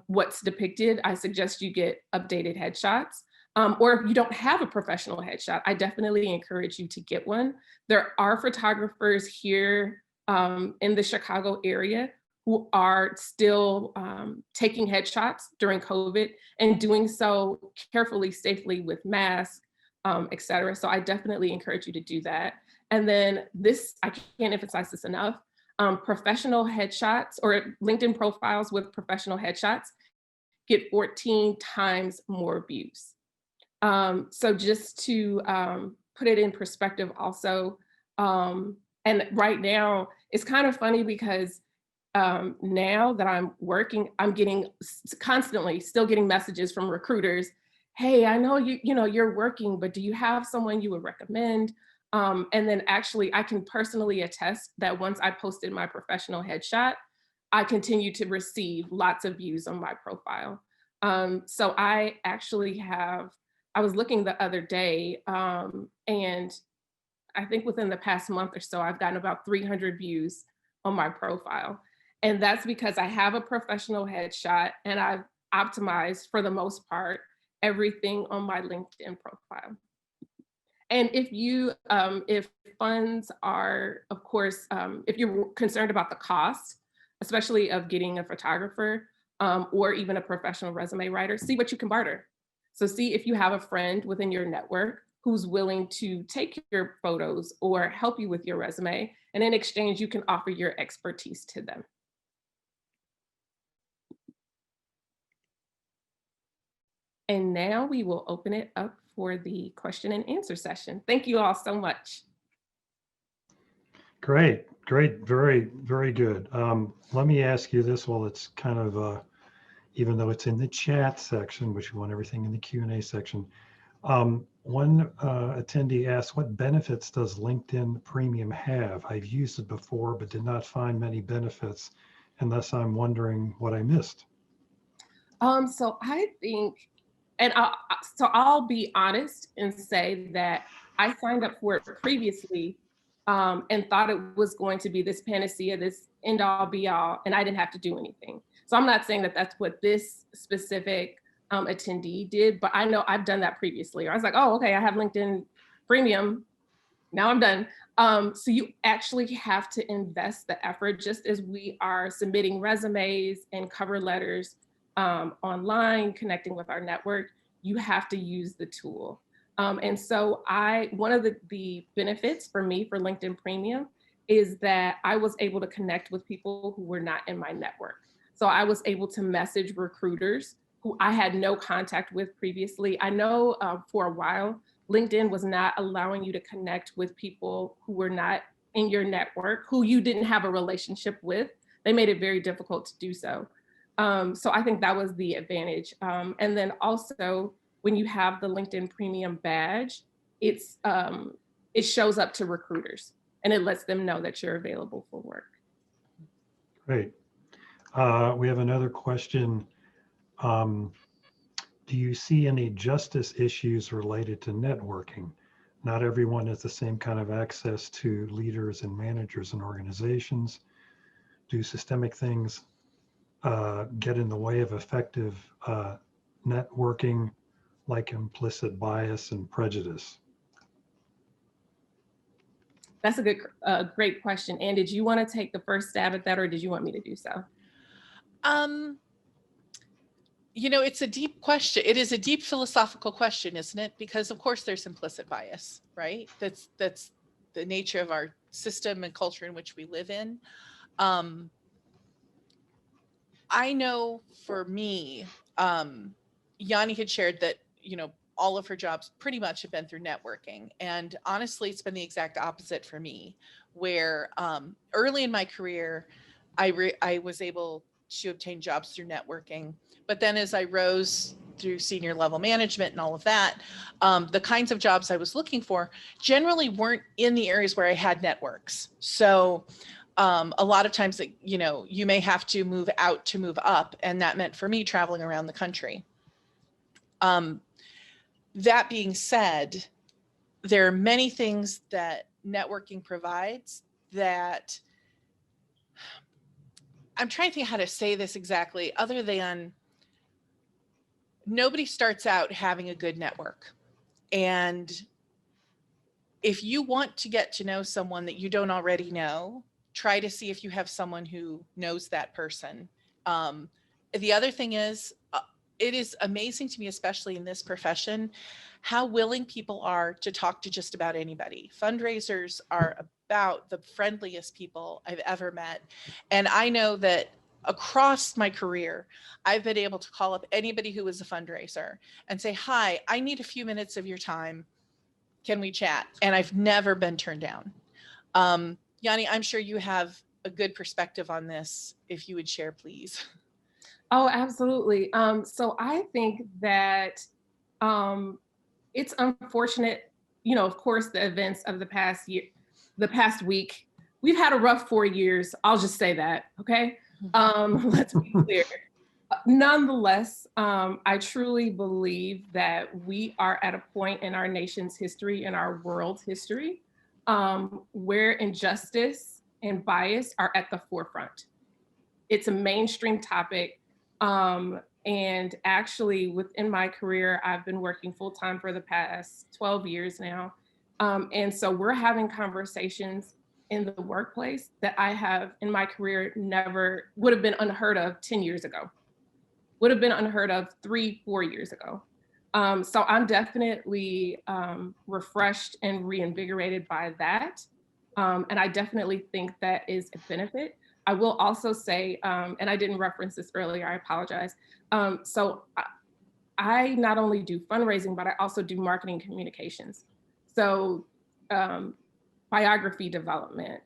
Speaker 4: what's depicted, I suggest you get updated headshots. Or if you don't have a professional headshot, I definitely encourage you to get one. There are photographers here in the Chicago area who are still taking headshots during COVID and doing so carefully, safely with masks, et cetera. So I definitely encourage you to do that. And then this, I can't emphasize this enough, professional headshots or LinkedIn profiles with professional headshots get 14 times more views. So just to put it in perspective also. And right now, it's kind of funny because now that I'm working, I'm getting constantly still getting messages from recruiters. Hey, I know you're working, but do you have someone you would recommend? And then actually I can personally attest that once I posted my professional headshot, I continue to receive lots of views on my profile. So I actually I was looking the other day, and I think within the past month or so, I've gotten about 300 views on my profile. And that's because I have a professional headshot and I've optimized, for the most part, everything on my LinkedIn profile. And if funds are, of course, if you're concerned about the cost, especially of getting a photographer or even a professional resume writer, see what you can barter. So see if you have a friend within your network who's willing to take your photos or help you with your resume. And in exchange, you can offer your expertise to them. And now we will open it up for the question and answer session. Thank you all so much.
Speaker 1: Great, very, very good. Let me ask you this while it's kind of, even though it's in the chat section, which you want everything in the Q&A section. One attendee asked, what benefits does LinkedIn Premium have? I've used it before, but did not find many benefits, and thus I'm wondering what I missed.
Speaker 4: So I think, and I'll be honest and say that I signed up for it previously and thought it was going to be this panacea, this end all be all, and I didn't have to do anything. So I'm not saying that that's what this specific attendee did, but I know I've done that previously. I was like, oh, okay, I have LinkedIn Premium. Now I'm done. So you actually have to invest the effort, just as we are submitting resumes and cover letters online, connecting with our network, you have to use the tool. And so one of the benefits for me for LinkedIn Premium is that I was able to connect with people who were not in my network. So I was able to message recruiters who I had no contact with previously. I know for a while, LinkedIn was not allowing you to connect with people who were not in your network, who you didn't have a relationship with. They made it very difficult to do so. So I think that was the advantage. And then also, when you have the LinkedIn Premium badge, it shows up to recruiters and it lets them know that you're available for work.
Speaker 1: Great. We have another question. Do you see any justice issues related to networking? Not everyone has the same kind of access to leaders and managers and organizations. Do systemic things get in the way of effective networking, like implicit bias and prejudice?
Speaker 4: That's a great question. Ann, did you want to take the first stab at that, or did you want me to do so?
Speaker 3: It's a deep question. It is a deep philosophical question, isn't it? Because of course there's implicit bias, right? That's the nature of our system and culture in which we live in. I know for me, Yanni had shared that, all of her jobs pretty much have been through networking. And honestly, it's been the exact opposite for me, where early in my career, I was able to obtain jobs through networking. But then as I rose through senior level management and all of that, the kinds of jobs I was looking for generally weren't in the areas where I had networks. So a lot of times, you may have to move out to move up. And that meant for me traveling around the country. That being said, there are many things that networking provides that I'm trying to think how to say this exactly, other than nobody starts out having a good network. And if you want to get to know someone that you don't already know, try to see if you have someone who knows that person. The other thing is, it is amazing to me, especially in this profession, how willing people are to talk to just about anybody. Fundraisers are about the friendliest people I've ever met. And I know that across my career, I've been able to call up anybody who is a fundraiser and say, hi, I need a few minutes of your time. Can we chat? And I've never been turned down. Yanni, I'm sure you have a good perspective on this. If you would share, please.
Speaker 4: Oh, absolutely. So I think that it's unfortunate, of course, the events of the past week, we've had a rough 4 years. I'll just say that, okay? Let's be clear. Nonetheless, I truly believe that we are at a point in our nation's history, in our world's history, where injustice and bias are at the forefront. It's a mainstream topic. And actually, within my career, I've been working full-time for the past 12 years now. And so we're having conversations in the workplace that I have in my career never would have been unheard of 10 years ago, would have been unheard of 3-4 years ago. So I'm definitely refreshed and reinvigorated by that. And I definitely think that is a benefit. I will also say, and I didn't reference this earlier, I apologize. So I not only do fundraising, but I also do marketing communications. So biography development,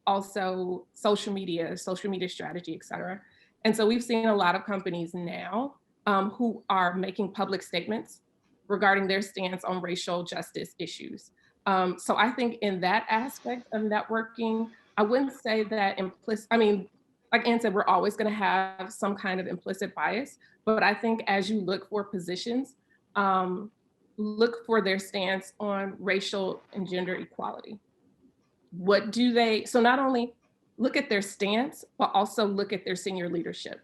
Speaker 4: also social media strategy, et cetera. And so we've seen a lot of companies now who are making public statements regarding their stance on racial justice issues. So I think in that aspect of networking, I wouldn't say that implicit, like Ann said, we're always going to have some kind of implicit bias, but I think as you look for positions, look for their stance on racial and gender equality. What do they, so not only look at their stance, but also look at their senior leadership,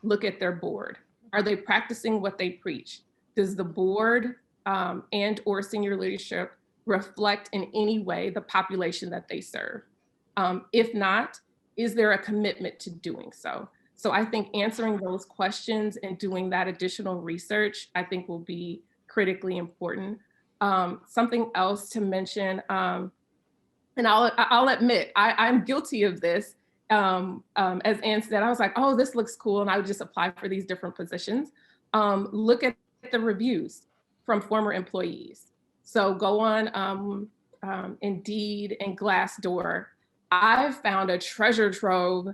Speaker 4: look at their board. Are they practicing what they preach? Does the board and or senior leadership reflect in any way the population that they serve? If not, is there a commitment to doing so? So I think answering those questions and doing that additional research, I think will be critically important. Something else to mention, and I'll admit, I'm guilty of this. As Ann said, I was like, oh, this looks cool. And I would just apply for these different positions. Look at the reviews from former employees. So go on Indeed and Glassdoor. I've found a treasure trove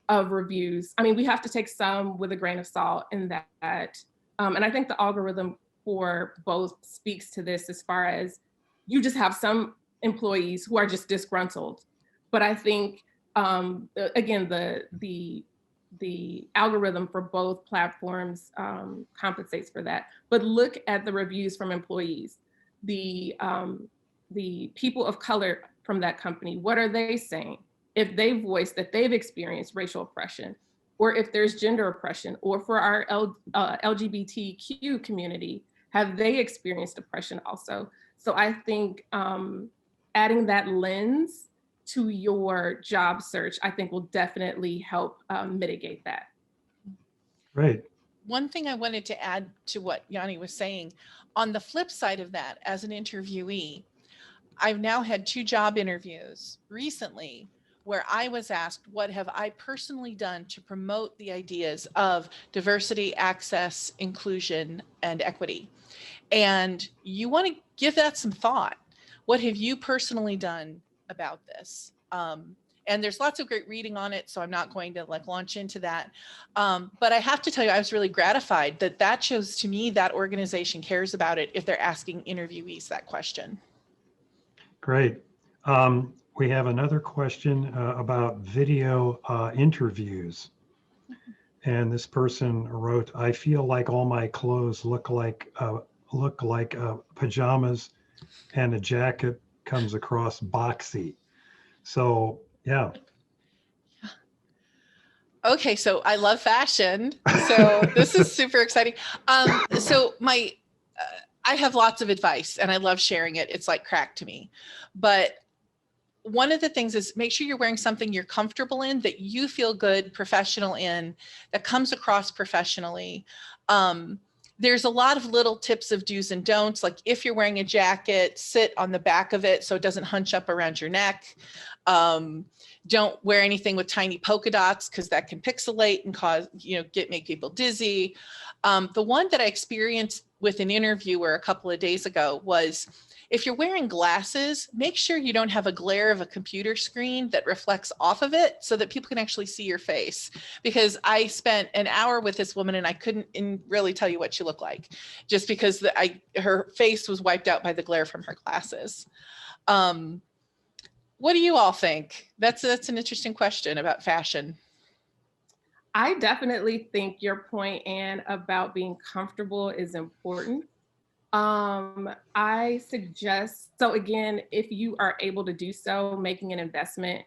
Speaker 4: of reviews. We have to take some with a grain of salt in that. And I think the algorithm for both speaks to this as far as you just have some employees who are just disgruntled. But I think, again, the algorithm for both platforms compensates for that. But look at the reviews from employees, the people of color from that company. What are they saying? If they voice that they've experienced racial oppression, or if there's gender oppression, or for our LGBTQ community, have they experienced oppression also? So I think adding that lens to your job search, I think will definitely help mitigate that.
Speaker 1: Great.
Speaker 3: One thing I wanted to add to what Yanni was saying, on the flip side of that, as an interviewee, I've now had 2 job interviews recently where I was asked, what have I personally done to promote the ideas of diversity, access, inclusion, and equity? And you want to give that some thought. What have you personally done about this? And there's lots of great reading on it, so I'm not going to launch into that. But I have to tell you, I was really gratified that shows to me that organization cares about it if they're asking interviewees that question.
Speaker 1: Great. We have another question about video interviews. And this person wrote, I feel like all my clothes look like pajamas and a jacket comes across boxy. So, yeah.
Speaker 3: Okay, so I love fashion. So this is super exciting. So I have lots of advice and I love sharing it. It's like crack to me. But one of the things is make sure you're wearing something you're comfortable in, that you feel good, professional in, that comes across professionally. There's a lot of little tips of do's and don'ts. Like if you're wearing a jacket, sit on the back of it so it doesn't hunch up around your neck. Don't wear anything with tiny polka dots because that can pixelate and make people dizzy. The one that I experienced with an interviewer a couple of days ago was If you're wearing glasses, make sure you don't have a glare of a computer screen that reflects off of it so that people can actually see your face. Because I spent an hour with this woman and I couldn't really tell you what she looked like, just because her face was wiped out by the glare from her glasses. What do you all think? That's an interesting question about fashion.
Speaker 4: I definitely think your point, Anne, about being comfortable is important. I suggest, so again, if you are able to do so, making an investment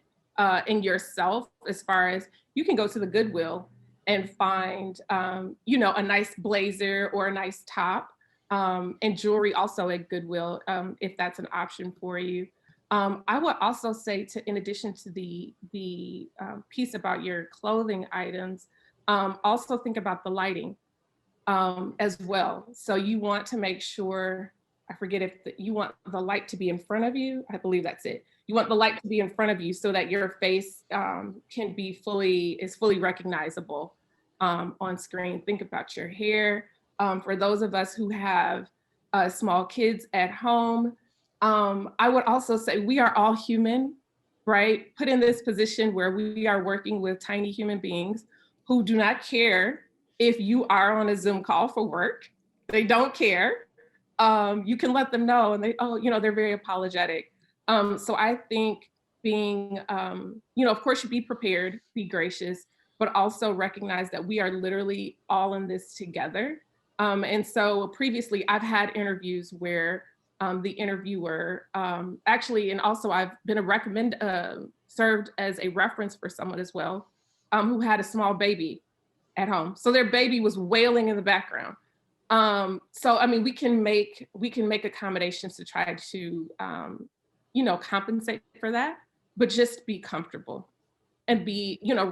Speaker 4: in yourself, as far as you can go to the Goodwill and find, a nice blazer or a nice top, and jewelry also at Goodwill, if that's an option for you. I would also say, in addition to the piece about your clothing items, also think about the lighting as well. So you want to make sure, I forget if you want the light to be in front of you. I believe that's it. You want the light to be in front of you so that your face can be fully recognizable on screen. Think about your hair. For those of us who have small kids at home, I would also say we are all human, right? Put in this position where we are working with tiny human beings who do not care if you are on a Zoom call for work. They don't care. You can let them know, and they're very apologetic. So I think being, of course, you be prepared, be gracious, but also recognize that we are literally all in this together. And so previously I've had interviews where the interviewer actually, and also I've been served as a reference for someone as well, who had a small baby at home. So their baby was wailing in the background. So, I mean, we can make accommodations to try to, compensate for that, but just be comfortable and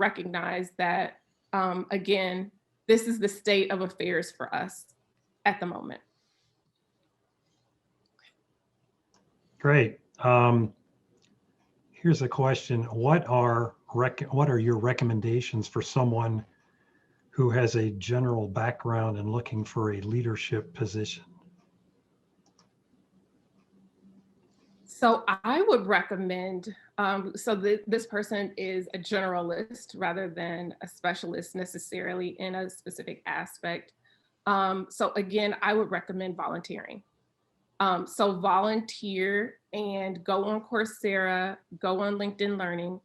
Speaker 4: recognize that, again, this is the state of affairs for us at the moment.
Speaker 1: Great. Here's a question. What are your recommendations for someone who has a general background and looking for a leadership position?
Speaker 4: So I would recommend, this person is a generalist rather than a specialist necessarily in a specific aspect. So again, I would recommend volunteering. So volunteer and go on Coursera, go on LinkedIn Learning,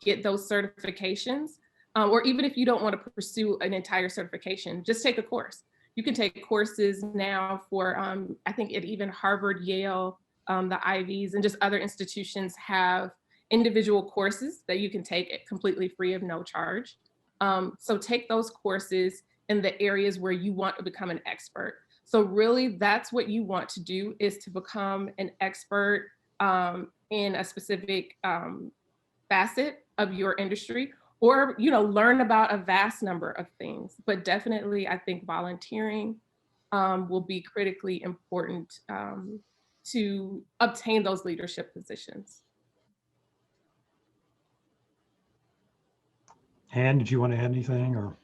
Speaker 4: get those certifications. Or even if you don't want to pursue an entire certification, just take a course. You can take courses now for, I think even Harvard, Yale, the Ivies, and just other institutions have individual courses that you can take completely free of no charge. So take those courses in the areas where you want to become an expert. So really that's what you want to do, is to become an expert in a specific facet of your industry, or learn about a vast number of things. But definitely I think volunteering will be critically important to obtain those leadership positions.
Speaker 1: Anne, did you want to add anything, or?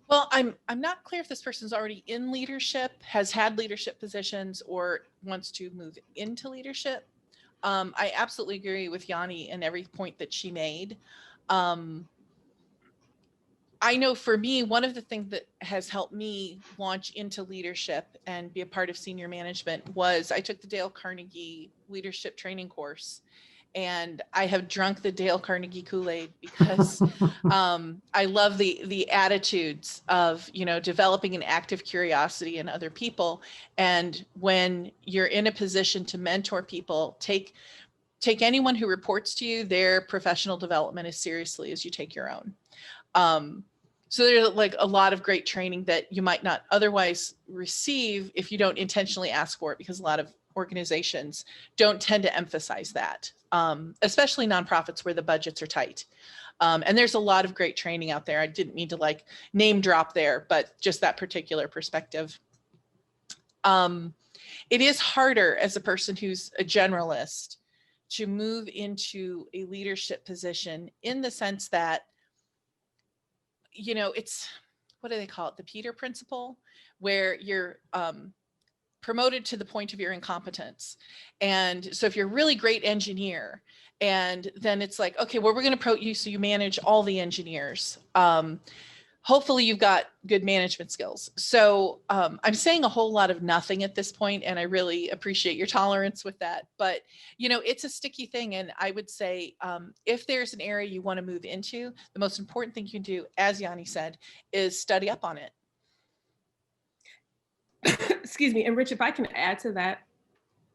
Speaker 3: Well, I'm not clear if this person's already in leadership, has had leadership positions, or wants to move into leadership. I absolutely agree with Yanni and every point that she made. I know for me, one of the things that has helped me launch into leadership and be a part of senior management was I took the Dale Carnegie leadership training course. And I have drunk the Dale Carnegie Kool-Aid because I love the attitudes of, developing an active curiosity in other people. And when you're in a position to mentor people, take anyone who reports to you, their professional development as seriously as you take your own. So there's like a lot of great training that you might not otherwise receive if you don't intentionally ask for it, because a lot of organizations don't tend to emphasize that, especially nonprofits where the budgets are tight. And there's a lot of great training out there. I didn't mean to name drop there, but just that particular perspective. It is harder as a person who's a generalist to move into a leadership position, in the sense that, it's, what do they call it? The Peter principle, where you're promoted to the point of your incompetence. And so if you're a really great engineer, and then it's like, okay, well, we're going to promote you so you manage all the engineers. Hopefully you've got good management skills. So I'm saying a whole lot of nothing at this point, and I really appreciate your tolerance with that. But, you know, it's a sticky thing. And I would say if there's an area you want to move into, the most important thing you can do, as Yanni said, is study up on it.
Speaker 4: Excuse me. And Rich, if I can add to that,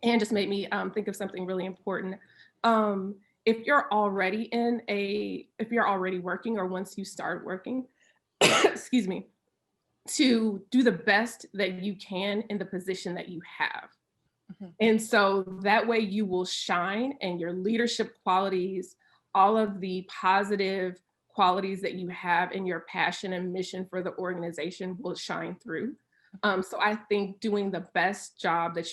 Speaker 4: and just made me think of something really important. If you're already working, or once you start working, excuse me, to do the best that you can in the position that you have. Mm-hmm. And so that way you will shine, and your leadership qualities, all of the positive qualities that you have in your passion and mission for the organization will shine through. So I think doing the best job that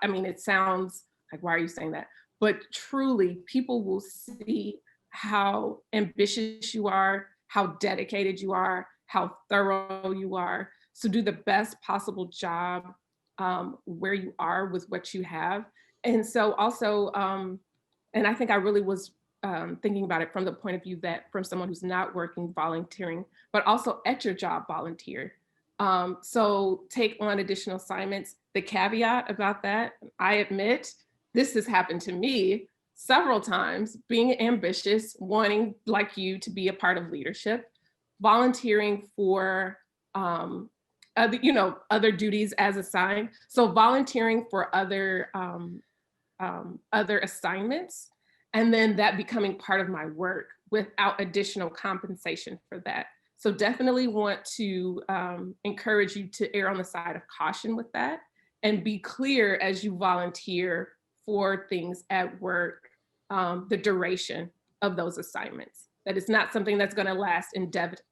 Speaker 4: I mean, it sounds like, why are you saying that? But truly, people will see how ambitious you are, how dedicated you are, how thorough you are. So do the best possible job where you are with what you have. And so also, and I think I really was thinking about it from the point of view that from someone who's not working, volunteering, but also at your job, volunteer. So take on additional assignments. The caveat about that, I admit, this has happened to me several times, being ambitious, wanting like you to be a part of leadership, volunteering for other duties as assigned. So volunteering for other assignments, and then that becoming part of my work without additional compensation for that. So definitely want to encourage you to err on the side of caution with that, and be clear as you volunteer for things at work, the duration of those assignments. That it's not something that's going to last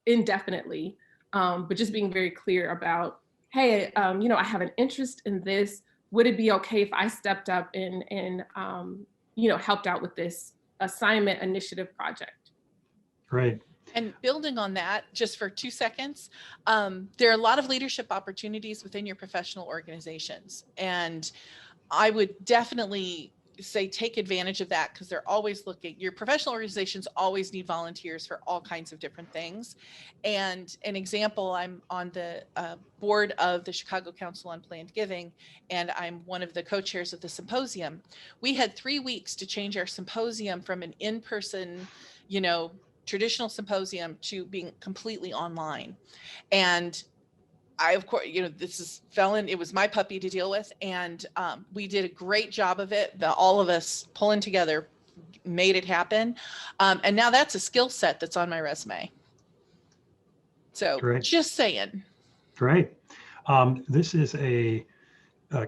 Speaker 4: indefinitely, but just being very clear about, hey, I have an interest in this. Would it be okay if I stepped up and helped out with this assignment initiative project?
Speaker 1: Great.
Speaker 3: And building on that, just for 2 seconds, there are a lot of leadership opportunities within your professional organizations. And I would definitely say take advantage of that, because they're always looking. Your professional organizations always need volunteers for all kinds of different things. And an example, I'm on the board of the Chicago Council on Planned Giving, and I'm one of the co-chairs of the symposium. We had 3 weeks to change our symposium from an in-person, traditional symposium to being completely online. And I, of course, it was my puppy to deal with. And we did a great job of it. All of us pulling together made it happen. And now that's a skill set that's on my resume. So Great. Just saying.
Speaker 1: Great. This is a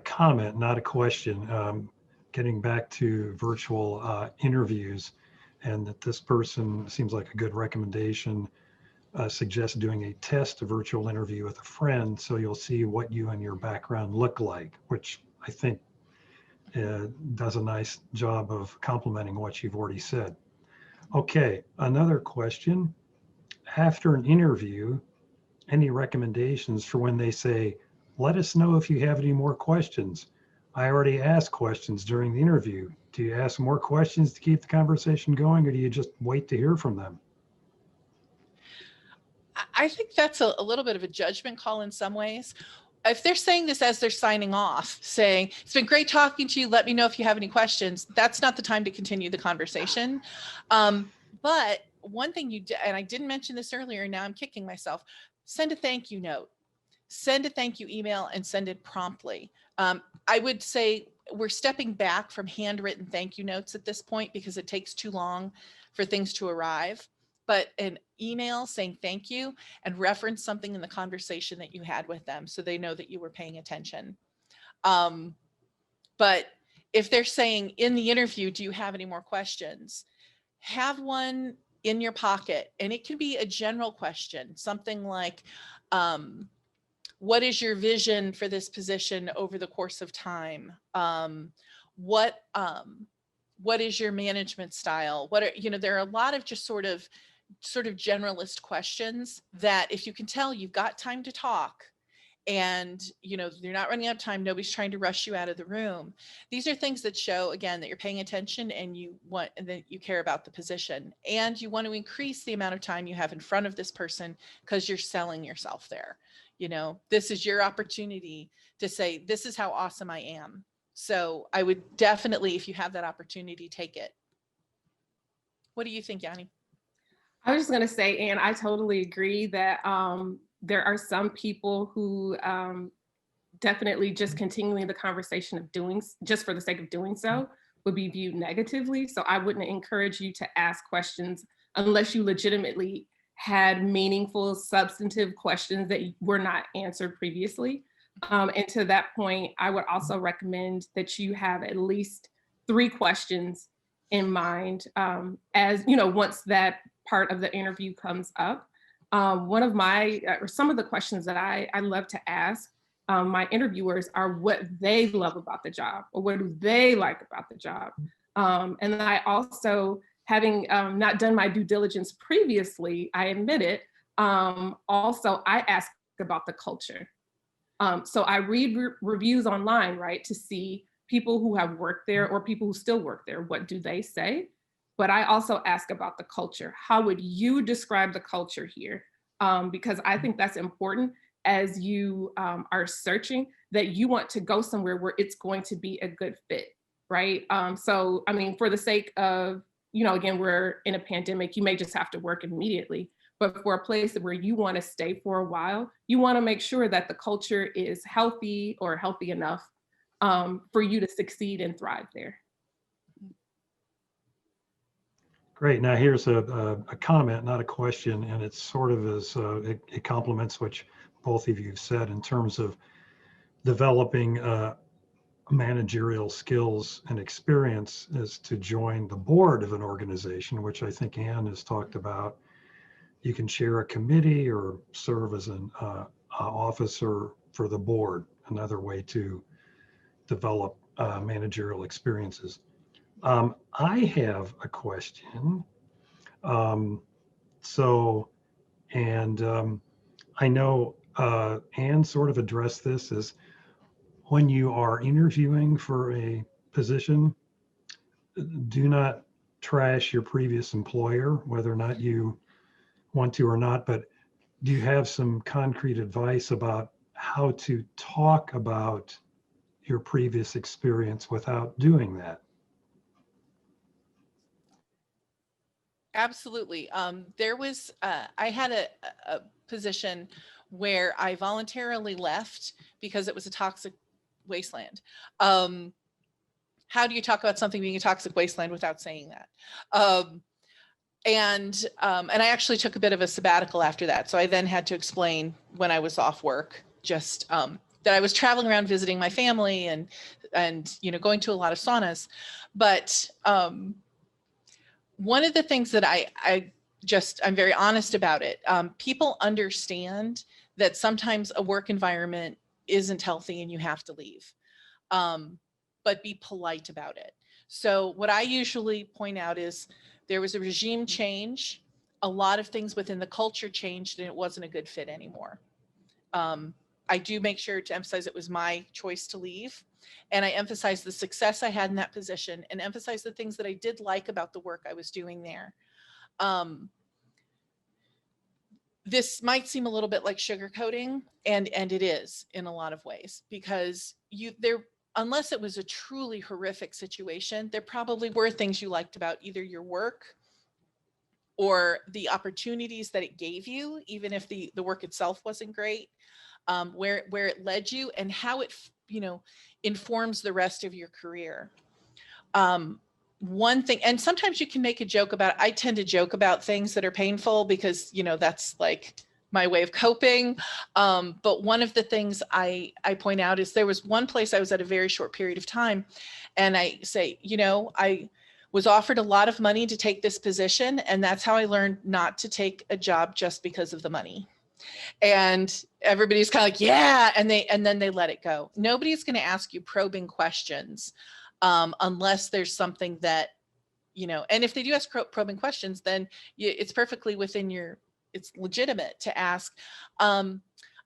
Speaker 1: comment, not a question. Getting back to virtual interviews, and that this person seems like a good recommendation. Suggests doing a test virtual interview with a friend, so you'll see what you and your background look like, which I think does a nice job of complementing what you've already said. Okay, another question. After an interview, any recommendations for when they say, let us know if you have any more questions? I already asked questions during the interview. Do you ask more questions to keep the conversation going, or do you just wait to hear from them?
Speaker 3: I think that's a little bit of a judgment call in some ways. If they're saying this as they're signing off, saying, it's been great talking to you, let me know if you have any questions, that's not the time to continue the conversation. But one thing and I didn't mention this earlier, now I'm kicking myself, send a thank you note, send a thank you email, and send it promptly. I would say we're stepping back from handwritten thank you notes at this point because it takes too long for things to arrive. But an email saying thank you and reference something in the conversation that you had with them so they know that you were paying attention. But if they're saying in the interview, do you have any more questions? Have one in your pocket, and it can be a general question, something like, what is your vision for this position over the course of time? What is your management style? There are a lot of just sort of generalist questions that if you can tell you've got time to talk and you're not running out of time. Nobody's trying to rush you out of the room. These are things that show, again, that you're paying attention and that you care about the position, and you want to increase the amount of time you have in front of this person because you're selling yourself there. This is your opportunity to say, this is how awesome I am. So I would definitely, if you have that opportunity, take it. What do you think, Yanni?
Speaker 4: I was just going to say, Anne, I totally agree that there are some people who definitely just continuing the conversation of doing just for the sake of doing so would be viewed negatively. So I wouldn't encourage you to ask questions unless you legitimately had meaningful, substantive questions that were not answered previously. And to that point, I would also recommend that you have at least 3 questions in mind as, once that part of the interview comes up. One of my, or some of the questions that I love to ask my interviewers are what they love about the job, or what do they like about the job. And then I also, having not done my due diligence previously, I admit it, also I ask about the culture. So I read reviews online, right, to see people who have worked there or people who still work there, what do they say? But I also ask about the culture. How would you describe the culture here? Because I think that's important as you are searching, that you want to go somewhere where it's going to be a good fit, right? So, I mean, for the sake of, again, we're in a pandemic, you may just have to work immediately. But for a place where you want to stay for a while, you want to make sure that the culture is healthy or healthy enough for you to succeed and thrive there.
Speaker 1: Great. Now here's a comment, not a question, and it's sort of as it complements what both of you have said in terms of developing managerial skills and experience is to join the board of an organization, which I think Anne has talked about. You can chair a committee or serve as an officer for the board, another way to develop managerial experiences. I have a question. I know Anne sort of addressed this, is when you are interviewing for a position, do not trash your previous employer, whether or not you want to or not, but do you have some concrete advice about how to talk about your previous experience without doing that?
Speaker 3: Absolutely. There was, I had a position where I voluntarily left because it was a toxic wasteland. How do you talk about something being a toxic wasteland without saying that? And I actually took a bit of a sabbatical after that. So I then had to explain when I was off work, just that I was traveling around visiting my family and going to a lot of saunas. But one of the things that I'm very honest about it. People understand that sometimes a work environment isn't healthy and you have to leave, but be polite about it. So what I usually point out is there was a regime change. A lot of things within the culture changed and it wasn't a good fit anymore. I do make sure to emphasize it was my choice to leave. And I emphasize the success I had in that position and emphasize the things that I did like about the work I was doing there. This might seem a little bit like sugarcoating, and it is in a lot of ways, because unless it was a truly horrific situation, there probably were things you liked about either your work or the opportunities that it gave you, even if the work itself wasn't great, where it led you and how it informs the rest of your career. One thing, and sometimes you can make a joke about it. I tend to joke about things that are painful because that's like my way of coping. But one of the things I point out is there was one place I was at a very short period of time, and I say, I was offered a lot of money to take this position, and that's how I learned not to take a job just because of the money. And everybody's kind of like, yeah, and then they let it go. Nobody's going to ask you probing questions unless there's something that, and if they do ask probing questions, then it's perfectly within it's legitimate to ask.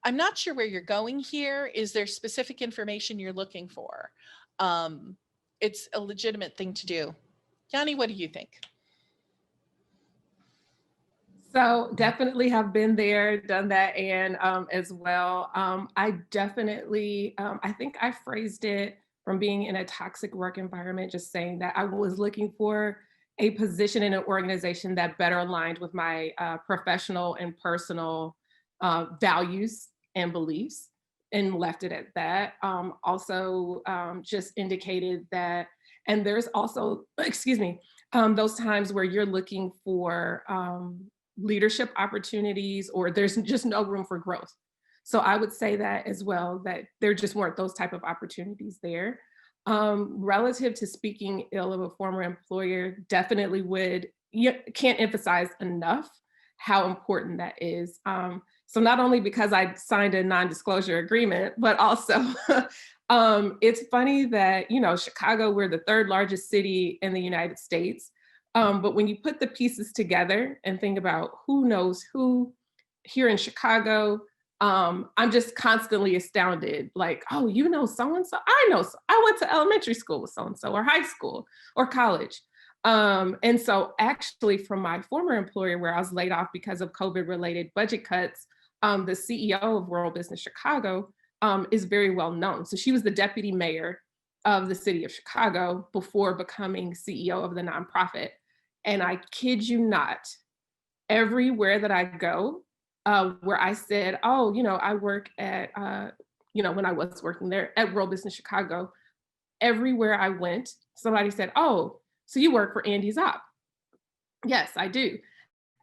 Speaker 3: I'm not sure where you're going here. Is there specific information you're looking for? It's a legitimate thing to do. Yanni, what do you think?
Speaker 4: So definitely have been there, done that, and as well. I definitely, I think I phrased it from being in a toxic work environment, just saying that I was looking for a position in an organization that better aligned with my professional and personal values and beliefs, and left it at that. Also, just indicated that, and there's also, excuse me, those times where you're looking for leadership opportunities, or there's just no room for growth. So I would say that as well, that there just weren't those type of opportunities there. Relative to speaking ill of a former employer, definitely would, you can't emphasize enough how important that is. So not only because I signed a non-disclosure agreement, but also it's funny that, you know, Chicago, we're the third largest city in the United States. But when you put the pieces together and think about who knows who here in Chicago, I'm just constantly astounded. Like, oh, you know so-and-so? I know, I went to elementary school with so-and-so, or high school or college. And so actually from my former employer, where I was laid off because of COVID-related budget cuts, the CEO of World Business Chicago is very well known. So she was the deputy mayor of the city of Chicago before becoming CEO of the nonprofit. And I kid you not, everywhere that I go, where I said, oh, you know, I work at, you know, when I was working there at World Business Chicago, everywhere I went, somebody said, oh, so you work for Andy Zopp. Yes, I do.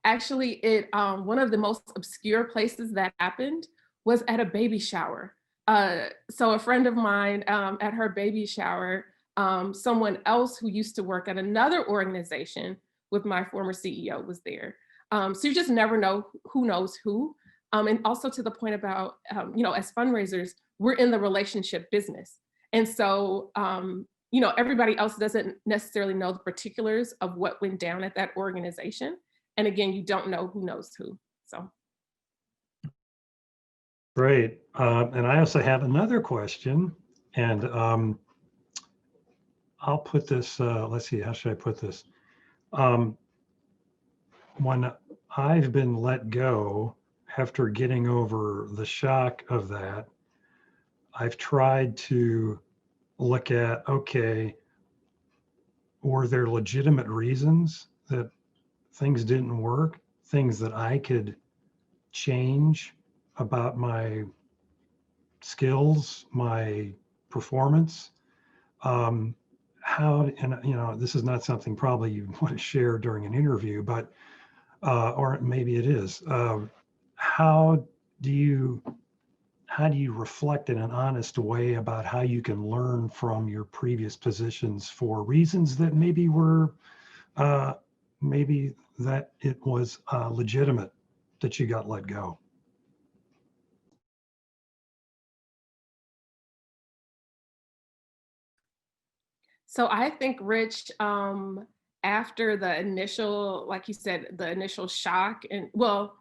Speaker 4: Actually, one of the most obscure places that happened was at a baby shower. So a friend of mine at her baby shower, someone else who used to work at another organization with my former CEO was there. So you just never know who knows who. And also to the point about, you know, as fundraisers, we're in the relationship business. And so, you know, everybody else doesn't necessarily know the particulars of what went down at that organization. And again, you don't know who knows who, so.
Speaker 1: Great. And I also have another question, and I'll put this, let's see, how should I put this? When I've been let go after getting over the shock of that, I've tried to look at, okay, were there legitimate reasons that things didn't work, things that I could change about my skills, my performance? How, and you know, this is not something probably you want to share during an interview, but or maybe it is. How do you reflect in an honest way about how you can learn from your previous positions for reasons that maybe were maybe that it was legitimate that you got let go?
Speaker 4: So I think, Rich, after the initial, like you said, the initial shock, and well,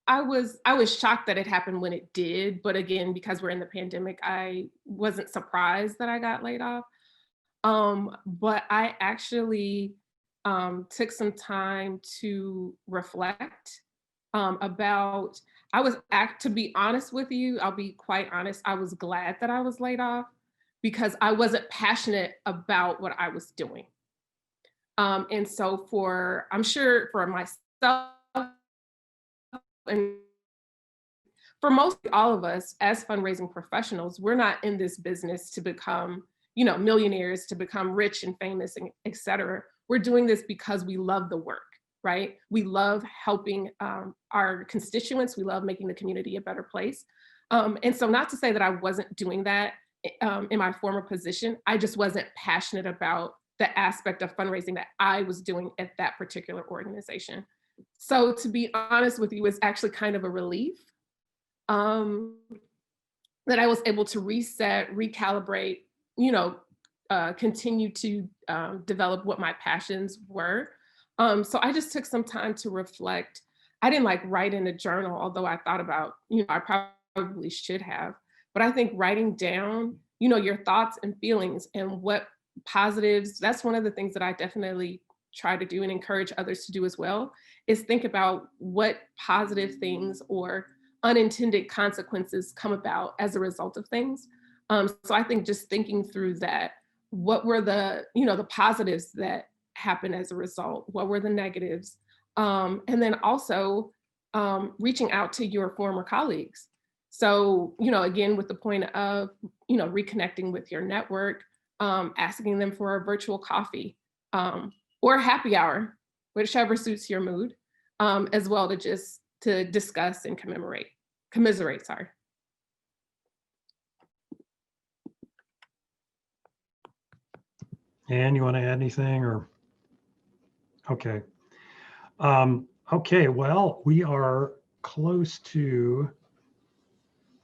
Speaker 4: I was shocked that it happened when it did, but again, because we're in the pandemic, I wasn't surprised that I got laid off. But I actually took some time to reflect about, to be honest with you, I'll be quite honest, I was glad that I was laid off because I wasn't passionate about what I was doing. And so I'm sure for myself and for most all of us as fundraising professionals, we're not in this business to become, you know, millionaires, to become rich and famous, and et cetera. We're doing this because we love the work, right? We love helping our constituents. We love making the community a better place. And so not to say that I wasn't doing that in my former position, I just wasn't passionate about the aspect of fundraising that I was doing at that particular organization. So to be honest with you, it's actually kind of a relief that I was able to reset, recalibrate, you know, continue to develop what my passions were. So I just took some time to reflect. I didn't like write in a journal, although I thought about, you know, I probably should have. But I think writing down, you know, your thoughts and feelings and what positives, that's one of the things that I definitely try to do and encourage others to do as well, is think about what positive things or unintended consequences come about as a result of things. So I think just thinking through that, what were the, you know, the positives that happened as a result? What were the negatives? And then also reaching out to your former colleagues. So, you know, again, with the point of, you know, reconnecting with your network, asking them for a virtual coffee or happy hour, whichever suits your mood, as well, to just to discuss and commiserate, sorry.
Speaker 1: Ann, you want to add anything or? Okay. Okay, well, we are close to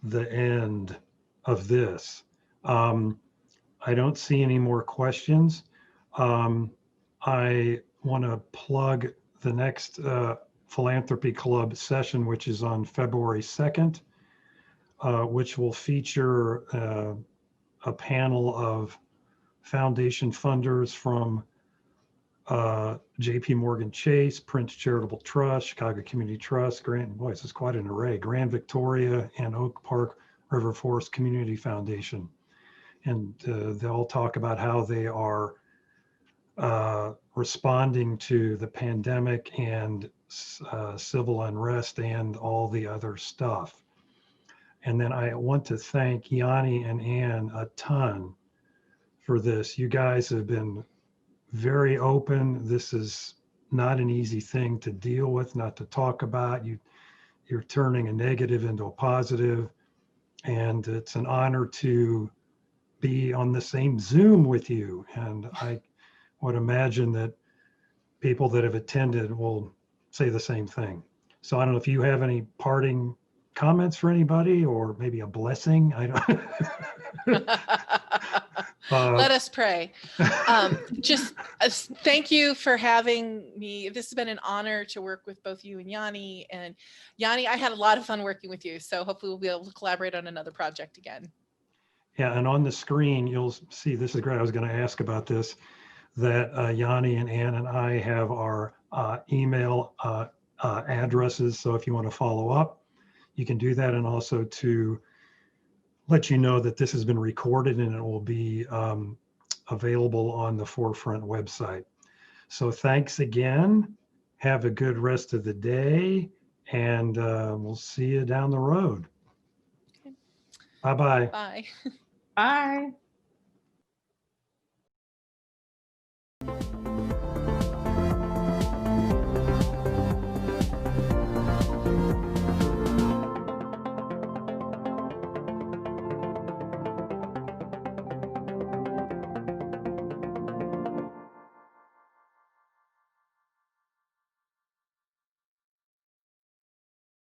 Speaker 1: the end of this. I don't see any more questions. I want to plug the next Philanthropy Club session, which is on February 2nd, which will feature a panel of foundation funders from JP Morgan Chase, Prince Charitable Trust, Chicago Community Trust, boy, this is quite an array, Grand Victoria, and Oak Park River Forest Community Foundation. And they'll talk about how they are responding to the pandemic and civil unrest and all the other stuff. And then I want to thank Yanni and Ann a ton for this. You guys have been very open. This is not an easy thing to deal with, not to talk about. You're turning a negative into a positive, and it's an honor to be on the same Zoom with you. And I would imagine that people that have attended will say the same thing. So I don't know if you have any parting comments for anybody, or maybe a blessing. I don't.
Speaker 3: Let us pray. Just thank you for having me. This has been an honor to work with both you and Yanni. And Yanni, I had a lot of fun working with you. So hopefully we'll be able to collaborate on another project again.
Speaker 1: Yeah, and on the screen, you'll see, this is great. I was going to ask about this, that Yanni and Ann and I have our email addresses. So if you want to follow up, you can do that. And also to let you know that this has been recorded and it will be available on the Forefront website. So thanks again. Have a good rest of the day, and we'll see you down the road.
Speaker 3: Okay.
Speaker 1: Bye-bye.
Speaker 3: Bye.
Speaker 4: Bye.